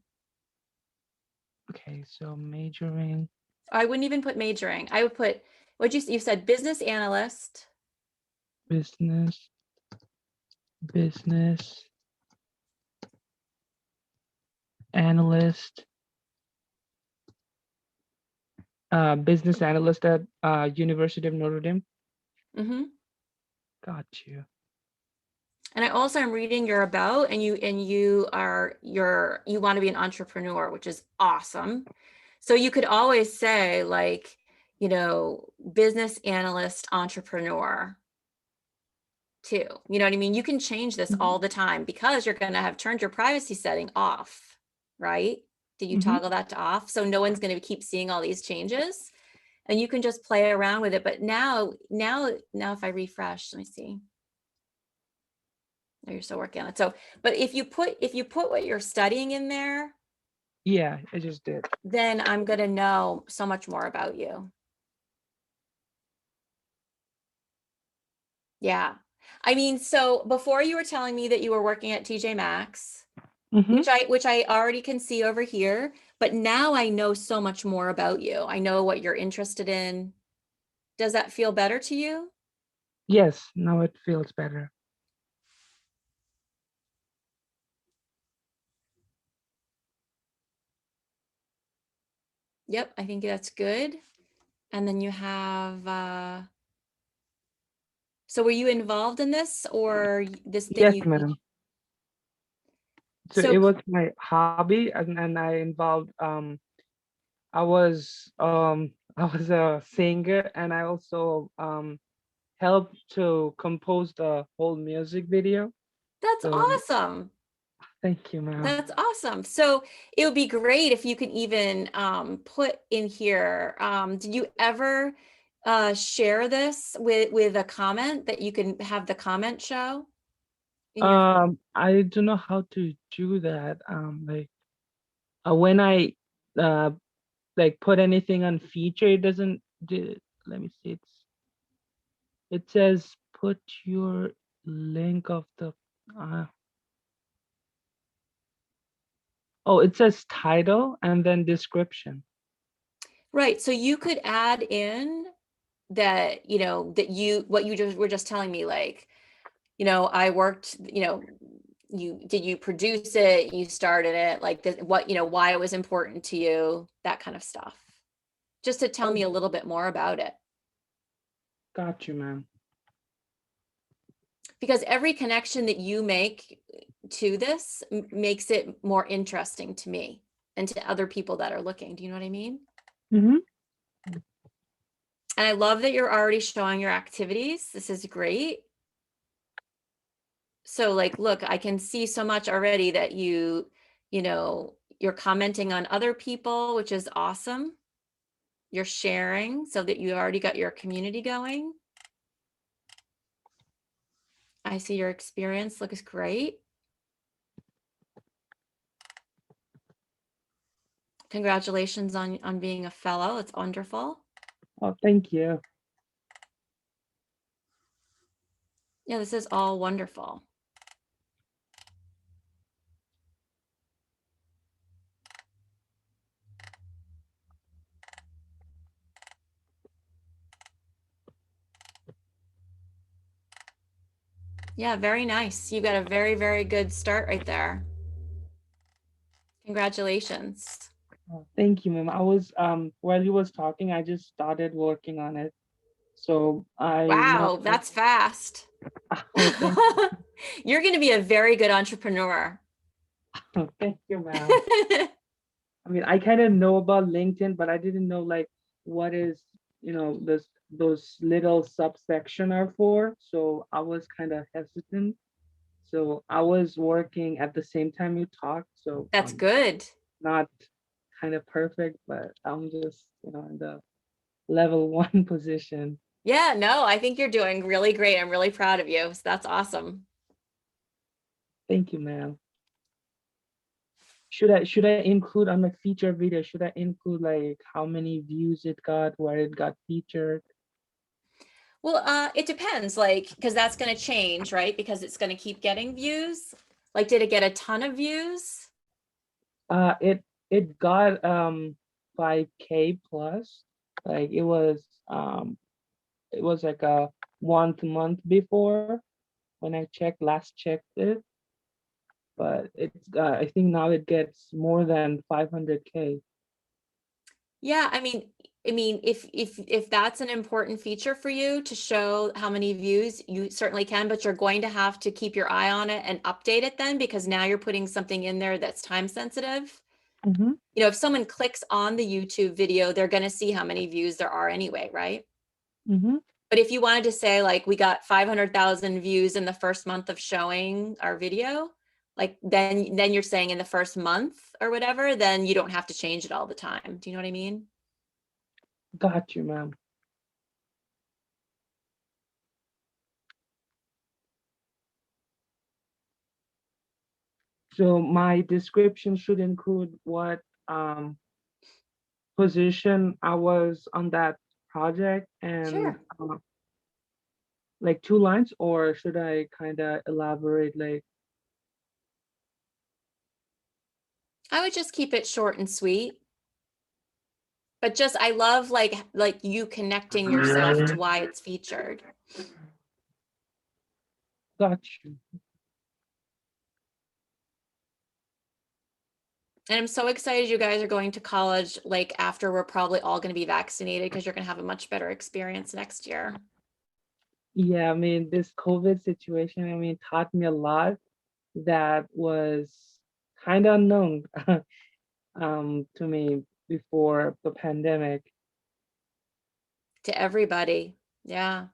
Okay, so majoring I wouldn't even put majoring. I would put what you said business analyst. business business analyst business analyst at University of Notre Dame. Hmm. Got you. And I also am reading your about, and you want to be an entrepreneur, which is awesome. So you could always say like, business analyst entrepreneur too. You know what I mean? You can change this Mhm. all the time because you're going to have turned your privacy setting off, right? Did you Mhm. toggle that to off? So no one's going to keep seeing all these changes, and you can just play around with it. But now if I refresh, let me see. No, you're still working on it. So, but if you put what you're studying in there, Yeah, I just did. then I'm going to know so much more about you. Yeah. I mean, so before you were telling me that you were working at TJ Maxx, Mhm. which I already can see over here, but now I know so much more about you. I know what you're interested in. Does that feel better to you? Yes, now it feels better. Yep, I think that's good. And then you have so were you involved in this or this thing Yes, you ma'am. So so it was my hobby, and I involved I was I was a singer, and I also helped to compose the whole music video. that's So awesome. thank you, ma'am. That's awesome. So it would be great if you could even put in here. Did you ever share this with a comment that you can have the comment show in your? I don't know how to do that. Like when I uh like put anything on feature, it doesn't do. Let me see. It says put your link of the. Uh, oh, it says title and then description. Right. So you could add in that, what you just were just telling me, like, I worked, did you produce it? You started it, like this, why it was important to you, that kind of stuff. Just to tell Oh, me a little bit more about it. got you, ma'am. Because every connection that you make to this makes it more interesting to me and to other people that are looking. Do you know what I mean? Mm-hmm. And I love that you're already showing your activities. This is great. So like, look, I can see so much already that you're commenting on other people, which is awesome. You're sharing so that you already got your community going. I see your experience looks great. Congratulations on being a fellow. It's wonderful. Oh, thank you. Yeah, this is all wonderful. Yeah, very nice. You got a very, very good start right there. Congratulations. Oh, thank you, ma'am. I was while you was talking, I just started working on it. So I know. Wow, that's fast. Oh, thank You're going to be a very good entrepreneur. you, thank you, ma'am. I mean, I kind of know about LinkedIn, but I didn't know like what is, those little subsection are for. So I was kind of hesitant. So I was working at the same time you talked. So That's good. not kind of perfect, but I'm just, in the level 1 position. Yeah, no, I think you're doing really great. I'm really proud of you. So that's awesome. Thank you, ma'am. Should I include on the feature video, should I include like how many views it got, where it got featured? Well, it depends, like, because that's going to change, right? Because it's going to keep getting views. Like, did it get a ton of views? It got 5K plus. Like it was like a month before when I last checked it, but it's I think now it gets more than 500K. Yeah, I mean, if that's an important feature for you to show how many views, you certainly can, but you're going to have to keep your eye on it and update it then, because now you're putting something in there that's time sensitive. Mm-hmm. You know, if someone clicks on the YouTube video, they're going to see how many views there are anyway, right? Mm-hmm. But if you wanted to say like we got 500,000 views in the first month of showing our video, like then you're saying in the first month or whatever, then you don't have to change it all the time. Do you know what I mean? Got you, ma'am. So my description should include what position I was on that project and Sure. like 2 lines, or should I kind of elaborate like? I would just keep it short and sweet. But just I love like you connecting yourself to why it's featured. Got you. And I'm so excited you guys are going to college like after we're probably all going to be vaccinated, because you're going to have a much better experience next year. Yeah, I mean, this COVID situation, I mean, taught me a lot that was kind of unknown to me before the pandemic. To everybody. Yeah.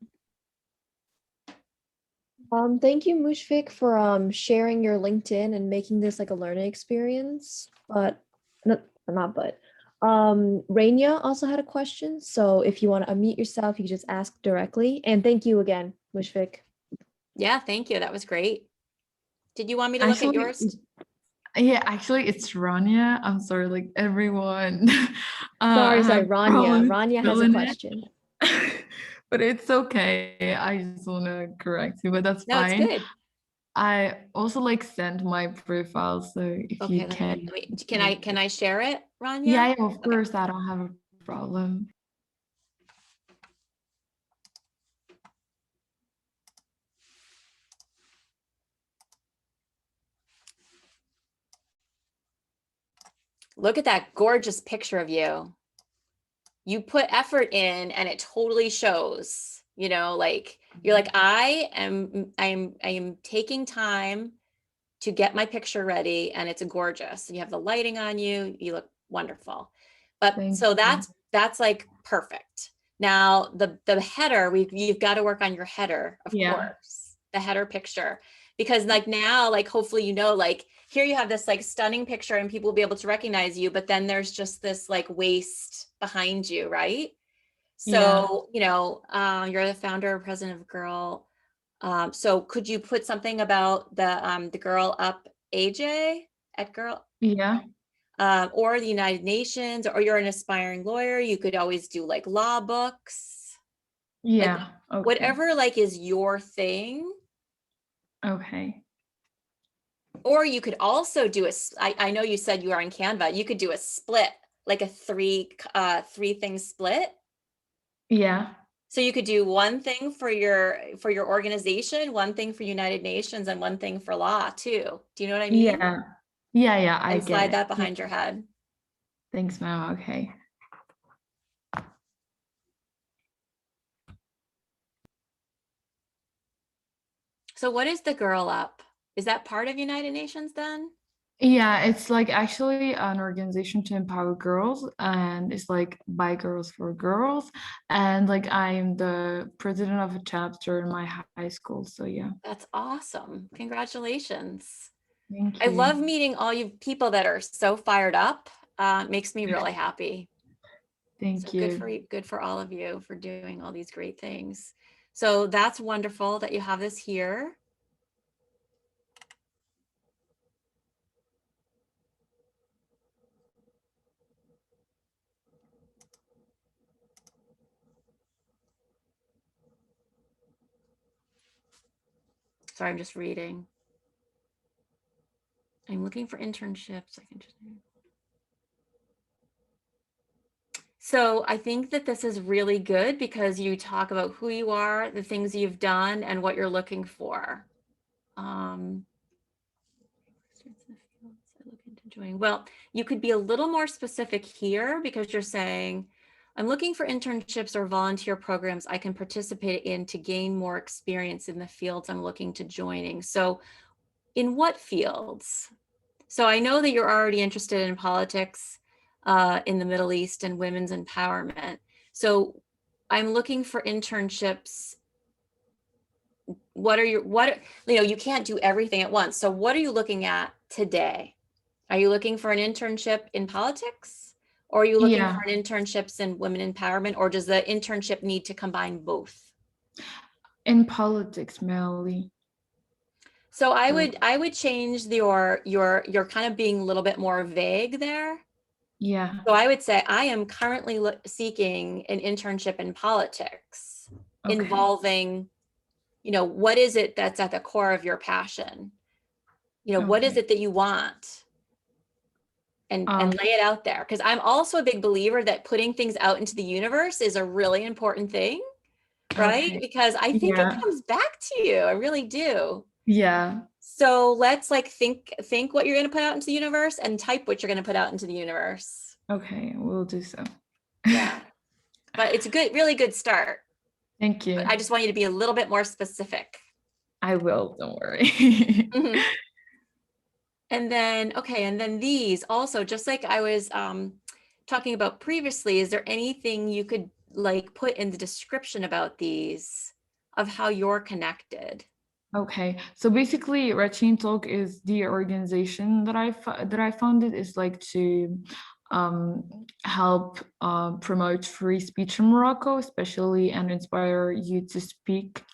Thank you, Mushfik, for sharing your LinkedIn and making this like a learning experience. But not but. Rainia also had a question. So if you want to unmute yourself, you can just ask directly. And thank you again, Mushfik. Yeah, thank you. That was great. Did you want me to look at Actually, yours? yeah, actually, it's Rania. I'm sorry, like everyone. Sorry, have Rania. problems Rania has a spelling it. question. But it's okay. I just want to correct you, but that's No, it's fine. good. I also like sent my profile, so if Okay, you can. can I share it, Rania? Yeah, of Okay. course, I don't have a problem. Look at that gorgeous picture of you. You put effort in and it totally shows, you know, like you're like, I am taking time to get my picture ready, and it's gorgeous. You have the lighting on you. You look wonderful. But Thank so you. that's like perfect. Now the header, you've got to work on your header, of course, the header picture, because like now, like hopefully, you know, like here you have this like stunning picture and people will be able to recognize you, but then there's just this like waste behind you, right? So, you know, you're the founder and president of Girl. So could you put something about the Girl Up AJ at Girl? Yeah. Or the United Nations, or you're an aspiring lawyer, you could always do like law books. Yeah. Like, Okay. whatever like is your thing. Okay. Or you could also do I know you said you are on Canva, you could do a split, like a three thing split. Yeah. So you could do one thing for your organization, one thing for United Nations, and one thing for law too. Do you know what I mean? Yeah. Yeah, I And get slide it. that behind your head. Thanks, ma'am. Okay. So what is the Girl Up? Is that part of United Nations then? Yeah, it's like actually an organization to empower girls, and it's like by girls for girls. And like I'm the president of a chapter in my high school. So yeah, That's awesome. Congratulations. thank I love you. meeting all you people that are so fired up. It makes me really happy. So Thank good for you. you, good for all of you for doing all these great things. So that's wonderful that you have this here. Sorry, I'm just reading. I'm looking for internships. I can just. So I think that this is really good because you talk about who you are, the things you've done, and what you're looking for. Well, you could be a little more specific here because you're saying, I'm looking for internships or volunteer programs I can participate in to gain more experience in the fields I'm looking to joining. So in what fields? So I know that you're already interested in politics in the Middle East and women's empowerment. So I'm looking for internships. You can't do everything at once. So what are you looking at today? Are you looking for an internship in politics? Or are you looking Yeah, for an internships in women empowerment? Or does the internship need to combine both? in politics, Melly. So I would change your kind of being a little bit more vague there. Yeah. So I would say I am currently seeking an internship in politics Okay. involving, what is it that's at the core of your passion? What is Okay. it that you want? And lay it out there. Because I'm also a big believer that putting things out into the universe is a really important thing, right? Okay. Because I think it Yeah. comes back to you. I really do. Yeah. So let's think what you're going to put out into the universe and type what you're going to put out into the universe. Okay, we'll do so. Yeah. But it's a really good start. Thank you. But I just want you to be a little bit more specific. I will, don't worry. Mm-hmm. And then these also, just like I was talking about previously, is there anything you could like put in the description about these of how you're connected? Okay, so basically, Red Team Talk is the organization that I founded is like to help promote free speech in Morocco, especially, and inspire you to speak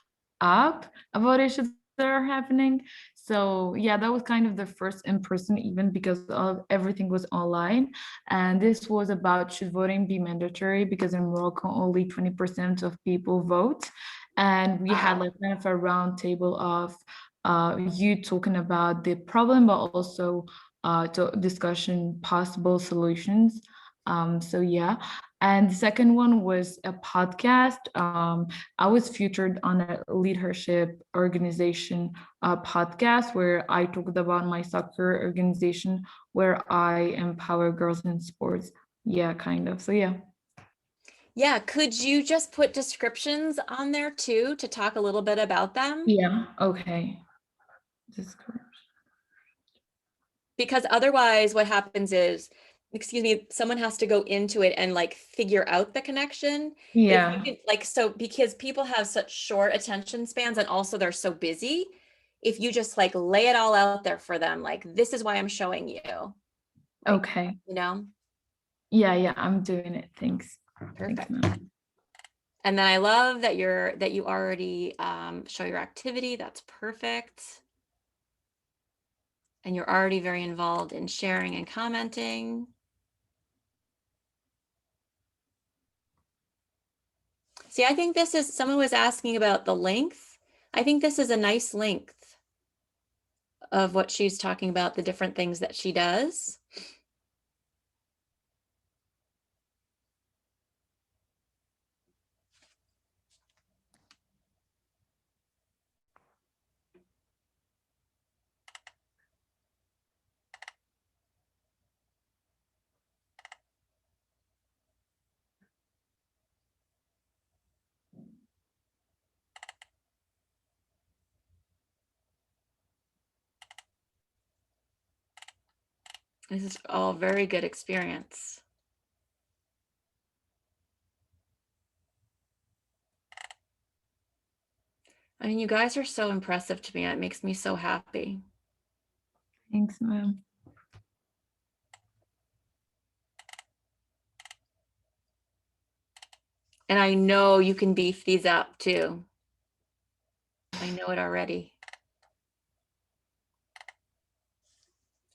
up about issues that are happening. So yeah, that was kind of the first in-person event because of everything was online, and this was about should voting be mandatory because in Morocco only 20% of people vote. And we had like kind of a round table of you talking about the problem, but also to discussion possible solutions. So yeah. And the second one was a podcast. I was featured on a leadership organization podcast where I talked about my soccer organization where I empower girls in sports. Yeah, kind of. So yeah. Yeah, could you just put descriptions on there too to talk a little bit about them? Yeah, okay. Because otherwise what happens is, someone has to go into it and like figure out the connection. Yeah. If you could, because people have such short attention spans and also they're so busy, if you just like lay it all out there for them, like this is why I'm showing you. Like, Okay. Yeah, I'm doing it. Thanks. Perfect. Thanks, ma'am. And then I love that you already show your activity. That's perfect. And you're already very involved in sharing and commenting. See, I think someone was asking about the length. I think this is a nice length of what she's talking about, the different things that she does. This is all very good experience. I mean, you guys are so impressive to me. It makes me so happy. Thanks, ma'am. And I know you can beef these up too. I know it already.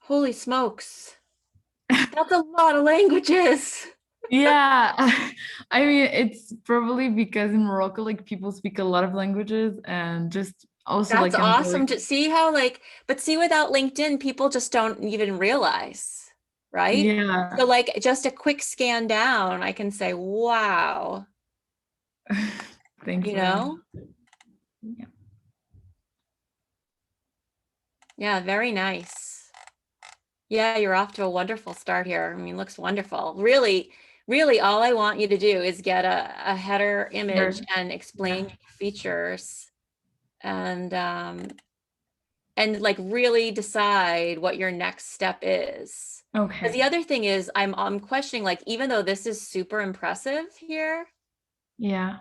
Holy smokes. That's a lot of languages. Yeah, I mean, it's probably because in Morocco, like people speak a lot of languages, and just also That's like I'm awesome to see how but see, without LinkedIn, people just don't even realize, right? yeah. So like just a quick scan down, I can say, wow, Thanks, you ma'am. know? Yeah. Yeah, very nice. Yeah, you're off to a wonderful start here. I mean, looks wonderful. Really, really all I want you to do is get a header image Sure. and explain your features and like really decide what your next step is. Because Okay. the other thing is I'm questioning, like, even though this is super impressive here, Yeah.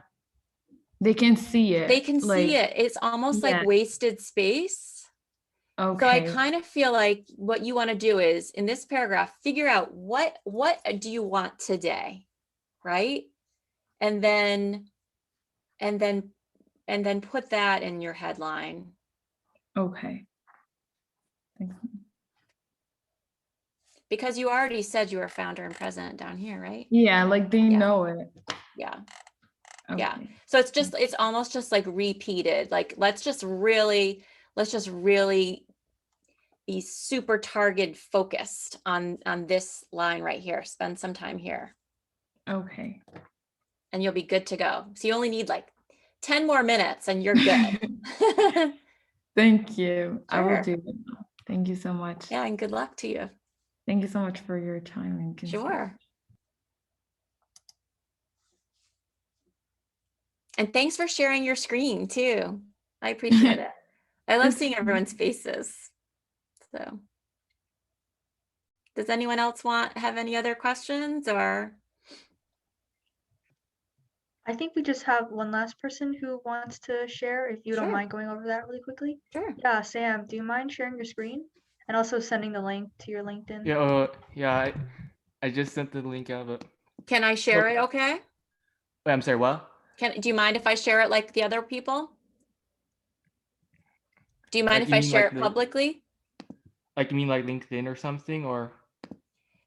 They can see it. they can see like, it. It's almost like yeah. wasted space. So I Okay. kind of feel like what you want to do is in this paragraph, figure out what do you want today, right? And then put that in your headline. Okay. Thanks. Because you already said you were founder and president down here, right? Yeah, like they Yeah. know it. Yeah. Okay. Yeah. So it's almost just like repeated. Like let's just really be super target focused on this line right here. Spend some time here Okay. and you'll be good to go. So you only need like 10 more minutes and you're good. Thank you. I will Sure. do it now. Thank you so much. Yeah, and good luck to you. Thank you so much for your time and Sure. And thanks for sharing your screen too. I appreciate it. I love seeing everyone's faces. So does anyone else have any other questions or? I think we just have one last person who wants to share, if you don't Sure. mind going over that really quickly. Sure. Yeah, Sam, do you mind sharing your screen and also sending the link to your LinkedIn? Yeah, yeah, I just sent the link out, but Can I share it okay? wait, I'm sorry, what? Do you mind if I share it like the other people? Do you mind Like, if you I mean share like it publicly? Like, you mean like LinkedIn or something, or?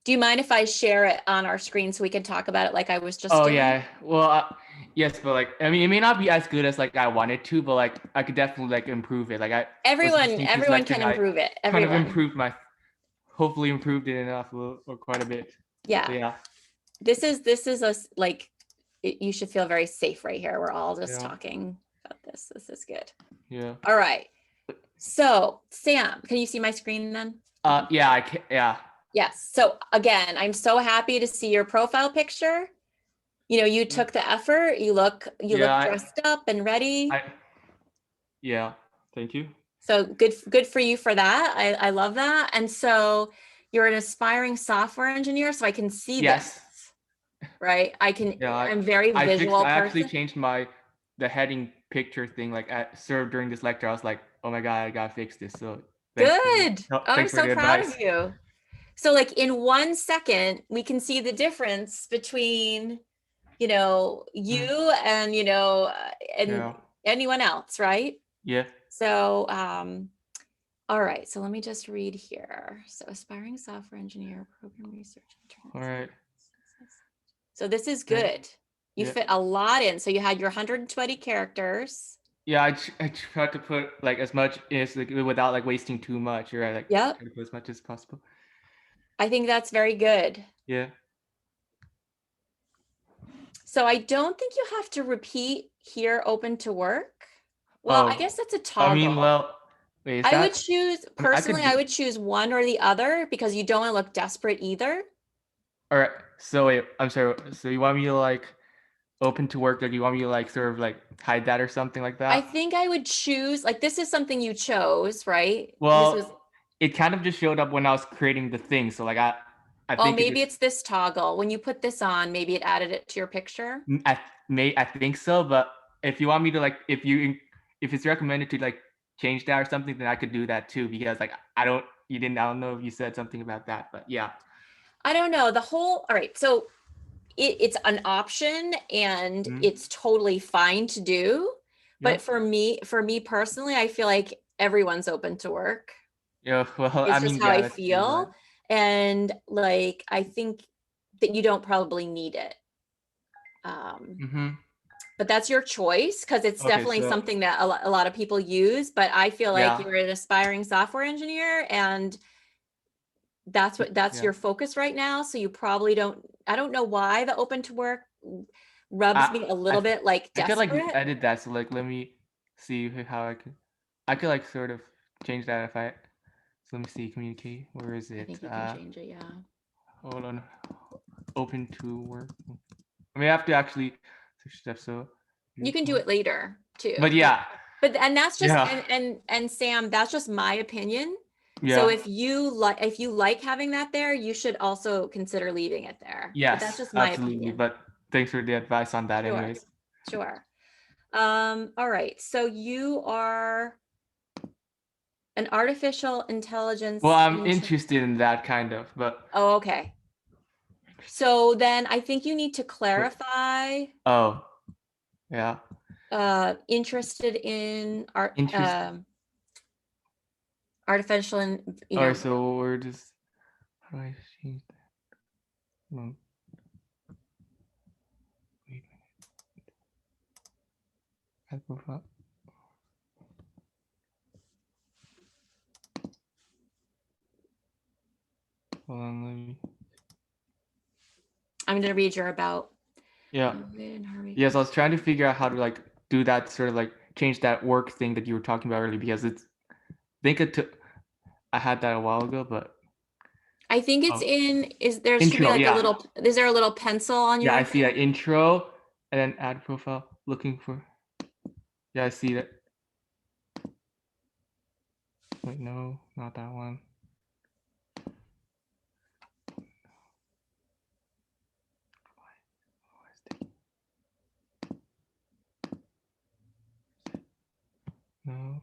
Do you mind if I share it on our screen so we can talk about it like I was just Oh doing? yeah, well, yes, but like, I mean, it may not be as good as like I wanted to, but like I could definitely like improve it. Like I was Everyone listening to this lecture can and I improve it. kind of Everyone. hopefully improved it enough or quite a bit. Yeah. So, yeah. This is us like you should feel very safe right here. We're all just Yeah. talking about this. This is good. Yeah. All right. So Sam, can you see my screen then? Yeah, I can. Yeah. Yes. So again, I'm so happy to see your profile picture. You know, you took the effort. You look dressed up and ready. Yeah. Thank you. So good for you for that. I love that. And so you're an aspiring software engineer, so I can see Yes. this, right? Yeah. I'm very visual I actually person. changed the heading picture thing like during this lecture. I was like, oh my God, I gotta fix this. So Good. Oh, I'm thanks for so the proud advice. of you. So like in 1 second, we can see the difference between, you know, you and, you know, and Yeah. anyone else, right? Yeah. So, all right. So let me just read here. So aspiring software engineer, program research. All right. So this is good. You Yeah. fit a lot in. So you had your 120 characters. Yeah, I tried to put like as much as like without like wasting too much, right? Like Yep. try to put as much as possible. I think that's very good. Yeah. So I don't think you have to repeat here open to work. Well, I guess that's a toggle. I mean, well, wait, is I that? would choose, personally, I would choose one or the other because you don't want to look desperate either. All right. So wait, I'm sorry. So you want me to like open to work? Like you want me to like sort of like hide that or something like that? I think I would choose, like, this is something you chose, right? Well, This was, it kind of just showed up when I was creating the thing. So like I Oh, think maybe it's this toggle. When you put this on, maybe it added it to your picture. I think so, but if you want me to like if it's recommended to like change that or something, then I could do that too, because like I don't know if you said something about that, but yeah. I don't know. All right. So it's an option and Mhm. it's totally fine to do. But Yeah. for me personally, I feel like everyone's open to work. Yeah, well, It's I just mean, how yeah, I that's true, feel. but And like, I think that you don't probably need it. mhm. But that's your choice, because it's Okay, definitely so something that a lot of people use. But I feel like yeah, you're an aspiring software engineer, and that's yeah. your focus right now. So you probably don't, I don't know why the open to work rubs me a little bit like I could like desperate. edit that, so like let me see how I could like sort of change that if I so let me see, communicate, where is I it? think you can change it, yeah. Hold on, open to work. I mean, I have to actually switch stuff, so You can do it later too. but yeah, And that's just, yeah, and Sam, that's just my opinion. yeah, So if you like having that there, you should also consider leaving it there. But that's yes, just my absolutely. opinion. But thanks for the advice on that, Sure. anyways. Sure. All right. So you are an artificial intelligence. Well, I'm interested in that kind of, but Oh, okay. So then I think you need to clarify oh, yeah, interested in Interest- artificial and all right, so we're just how do I change that? Hold on. Wait a minute. Add profile. Hold on, let me. I'm going to read your about. Yeah. Yes, I was trying to figure out how to like do that sort of like change that work thing that you were talking about earlier, because it's I think it took I had that a while ago, but I think it's should be intro, like yeah. is there a little pencil on your Yeah, I see that intro and then add profile, looking for. Yeah, I see that. Wait, no, not that one. No.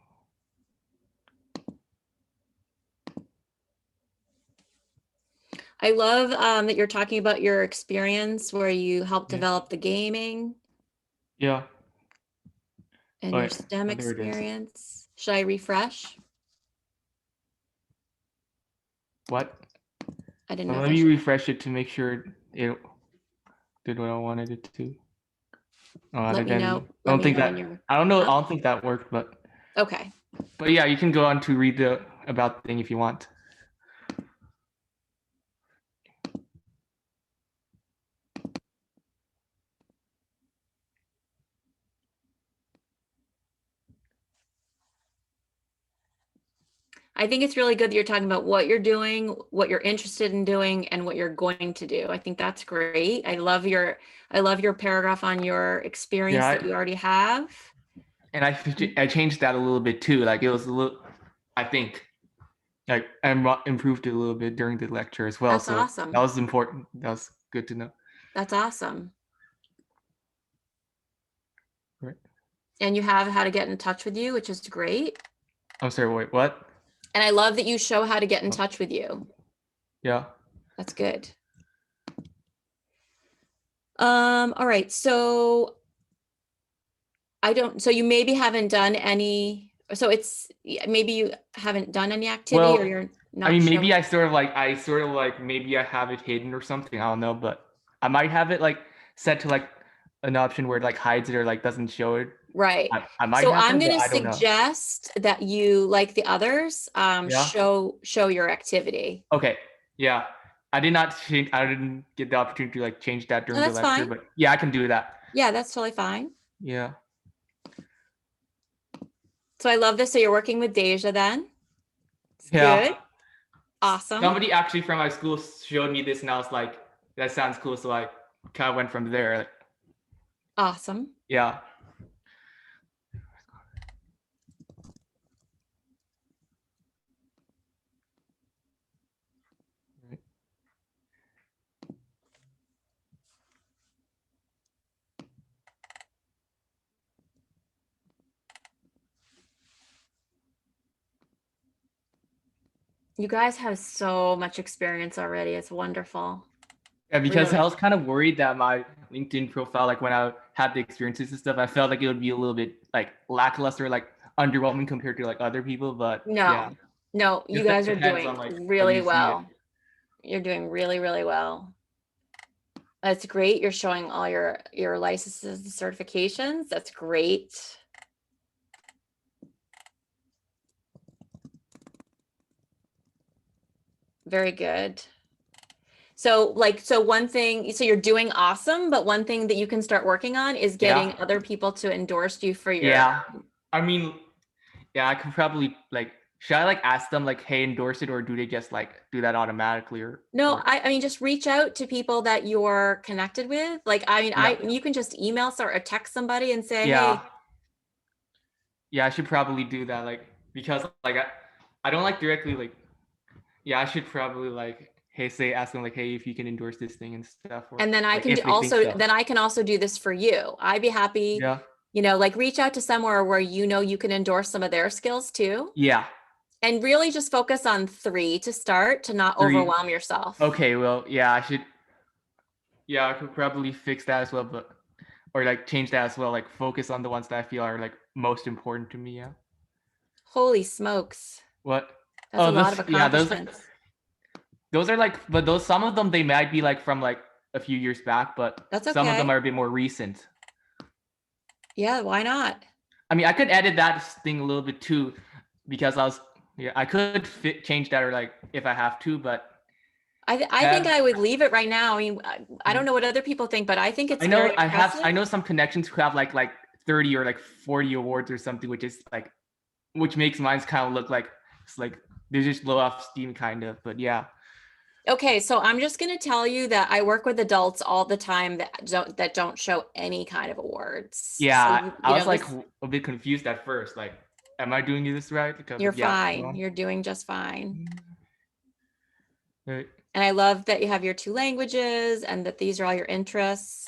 I love that you're talking about your experience where you helped Yeah. develop the gaming Yeah. and Oh, your yeah. STEM Oh, there it is. experience. Should I refresh? What? I didn't Well, know let if I me should. refresh it to make sure it did what I wanted it to. Oh, Let other me than know. I don't think that When you're I don't know. I up. don't think that worked, Okay. but yeah, you can go on to read the about thing if you want. I think it's really good that you're talking about what you're doing, what you're interested in doing, and what you're going to do. I think that's great. I love your paragraph on your experience Yeah, that you already have. and I changed that a little bit too. Like it was a little, I think, like I improved it a little bit during the lecture as well. That's So awesome. that was important. That was good to know. That's awesome. Right. And you have how to get in touch with you, which is great. I'm sorry. Wait, what? And I love that you show how to get in touch with you. Yeah. That's good. All right. So so you maybe haven't done any, so maybe you haven't done any activity, or you're not I mean, showing. maybe I sort of like maybe I have it hidden or something. I don't know, but I might have it like set to like an option where it like hides it or like doesn't show it. Right. I might So have I'm it, going but to I don't know. suggest that you, like the others, Yeah. show your activity. Okay. Yeah. I didn't get the opportunity to like change that during the That's lecture, fine. but yeah, I can do that. Yeah, that's totally fine. Yeah. So I love this. So you're working with Deja then. It's Yeah. good. Awesome. Somebody actually from my school showed me this and I was like, that sounds cool. So I kind of went from there. Awesome. Yeah. You guys have so much experience already. It's wonderful. Yeah, because Really. I was kind of worried that my LinkedIn profile, like when I had the experiences and stuff, I felt like it would be a little bit like lackluster, like underwhelming compared to like other people. But yeah, No, you it guys are depends doing on like how really you see it. well. You're doing really, really well. That's great. You're showing all your licenses and certifications. That's great. Very good. So one thing, so you're doing awesome, but one thing that you can start working on is getting Yeah. other people to endorse you for your. Yeah. I mean, yeah, I could probably like, should I like ask them like, hey, endorse it, or do they just like do that automatically? Or No, I mean, just reach out to people that you're connected with. Like, I mean, Yeah. you can just email or text somebody and say, yeah. hey, Yeah, I should probably do that, like, because like I don't like directly like, yeah, I should probably like, hey, ask them like, hey, if you can endorse this thing and stuff. Or, and then I like, can if they think also, so. then I can also do this for you. I'd be happy, Yeah. you know, like reach out to somewhere where you know you can endorse some of their skills too. Yeah. And really just focus on 3 to start, to not 3. overwhelm yourself. Okay, well, yeah, I should. Yeah, I could probably fix that as well, but or like change that as well. Like focus on the ones that I feel are like most important to me. Yeah. Holy smokes. What? That's a lot of Yeah, accomplishments. those are like, but those, some of them they might be like from like a few years back, but That's some of them okay. are a bit more recent. Yeah, why not? I mean, I could edit that thing a little bit too, because I could change that, or like if I have to, but I think I would leave it right now. I mean, I don't know what other people think, but I think it's very impressive. I know some connections who have like 30 or like 40 awards or something, which is like, which makes mine kind of look like it's like they just blow off steam kind of, but yeah. Okay, so I'm just going to tell you that I work with adults all the time that don't show any kind of awards. Yeah, So, I was like a bit confused at first. Like, am I doing this right? Because, you're yeah, fine. You're doing just fine. Right. And I love that you have your 2 languages and that these are all your interests.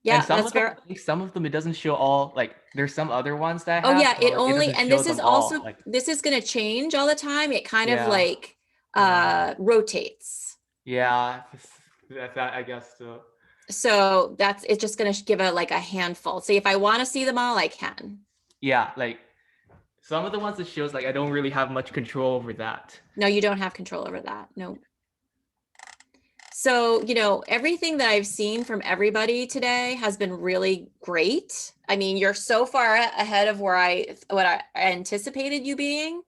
Yeah, and that's very. Some of them it doesn't show all. Like, there's some other ones that I Oh have. yeah, it like, only, doesn't and show this is them all, also, like, this is going to change all the time. It kind of Yeah. like rotates. Yeah, that I guess so. So it's just going to give like a handful. See, if I want to see them all, I can. Yeah, like some of the ones it shows, like I don't really have much control over that. No, you don't have control over that. No. So, you know, everything that I've seen from everybody today has been really great. I mean, you're so far ahead of what I anticipated you being.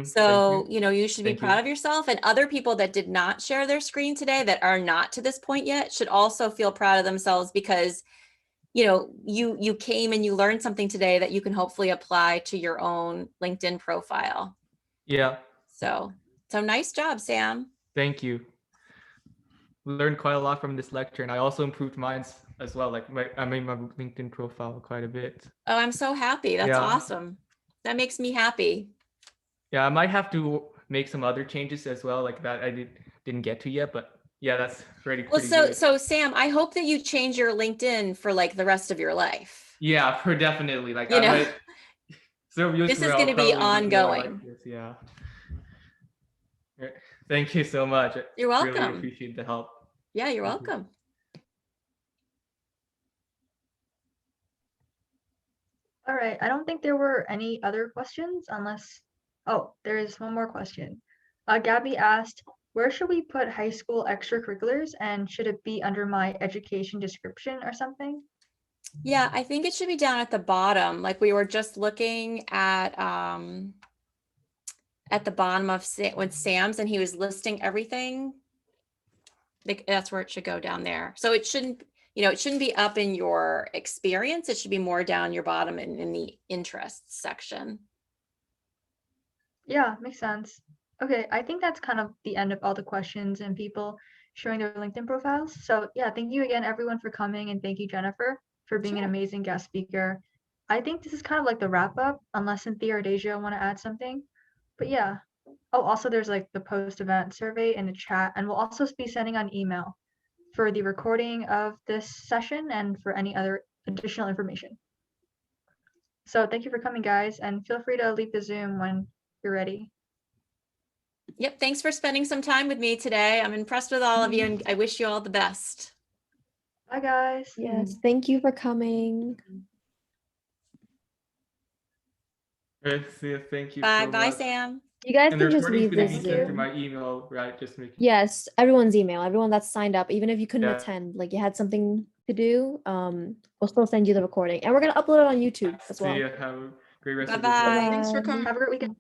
So, you know, you should be proud of yourself, and other people that did not share their screen today that are not to this point yet should also feel proud of themselves, because, you know, you came and you learned something today that you can hopefully apply to your own LinkedIn profile. Yeah. So nice job, Sam. Thank you. Learned quite a lot from this lecture, and I also improved mine as well. Like I made my LinkedIn profile quite a bit. Oh, I'm so happy. That's awesome. That makes me happy. Yeah, I might have to make some other changes as well, like that I didn't get to yet, but yeah, that's pretty good. So Sam, I hope that you change your LinkedIn for like the rest of your life. Yeah, for definitely. Like, you know, might, this is going to be ongoing. Like this, yeah. Thank you so much. You're welcome. Really appreciate the help. Yeah, you're welcome. All right, I don't think there were any other questions unless, oh, there is one more question. Gabby asked, where should we put high school extracurriculars, and should it be under my education description or something? Yeah, I think it should be down at the bottom. Like we were just looking at the bottom of with Sam's, and he was listing everything. Like that's where it should go, down there. So it shouldn't, you know, it shouldn't be up in your experience. It should be more down your bottom in the interests section. Yeah, makes sense. Okay, I think that's kind of the end of all the questions and people showing their LinkedIn profiles. So yeah, thank you again, everyone, for coming, and thank you, Jennifer, for being an amazing guest speaker. I think this is kind of like the wrap up, unless Cynthia or Deja want to add something. But yeah. Oh, also there's like the post-event survey in the chat, and we'll also be sending an email for the recording of this session and for any other additional information. So thank you for coming, guys, and feel free to leave the Zoom when you're ready. Yep. Thanks for spending some time with me today. I'm impressed with all of you and I wish you all the best. Bye, guys. Yes, thank you for coming. Okay, so thank you Bye. so Bye, much. Sam. You guys And the can just recording's leave gonna this be sent to Zoom. my email, right? Just making. Yes, everyone's email, everyone that's signed up, even if you couldn't Yeah. attend, like you had something to do, we'll still send you the recording and we're gonna upload it on YouTube as See well. ya. Have a great rest of Bye-bye. your day. Thanks for Bye. coming. Have a great weekend.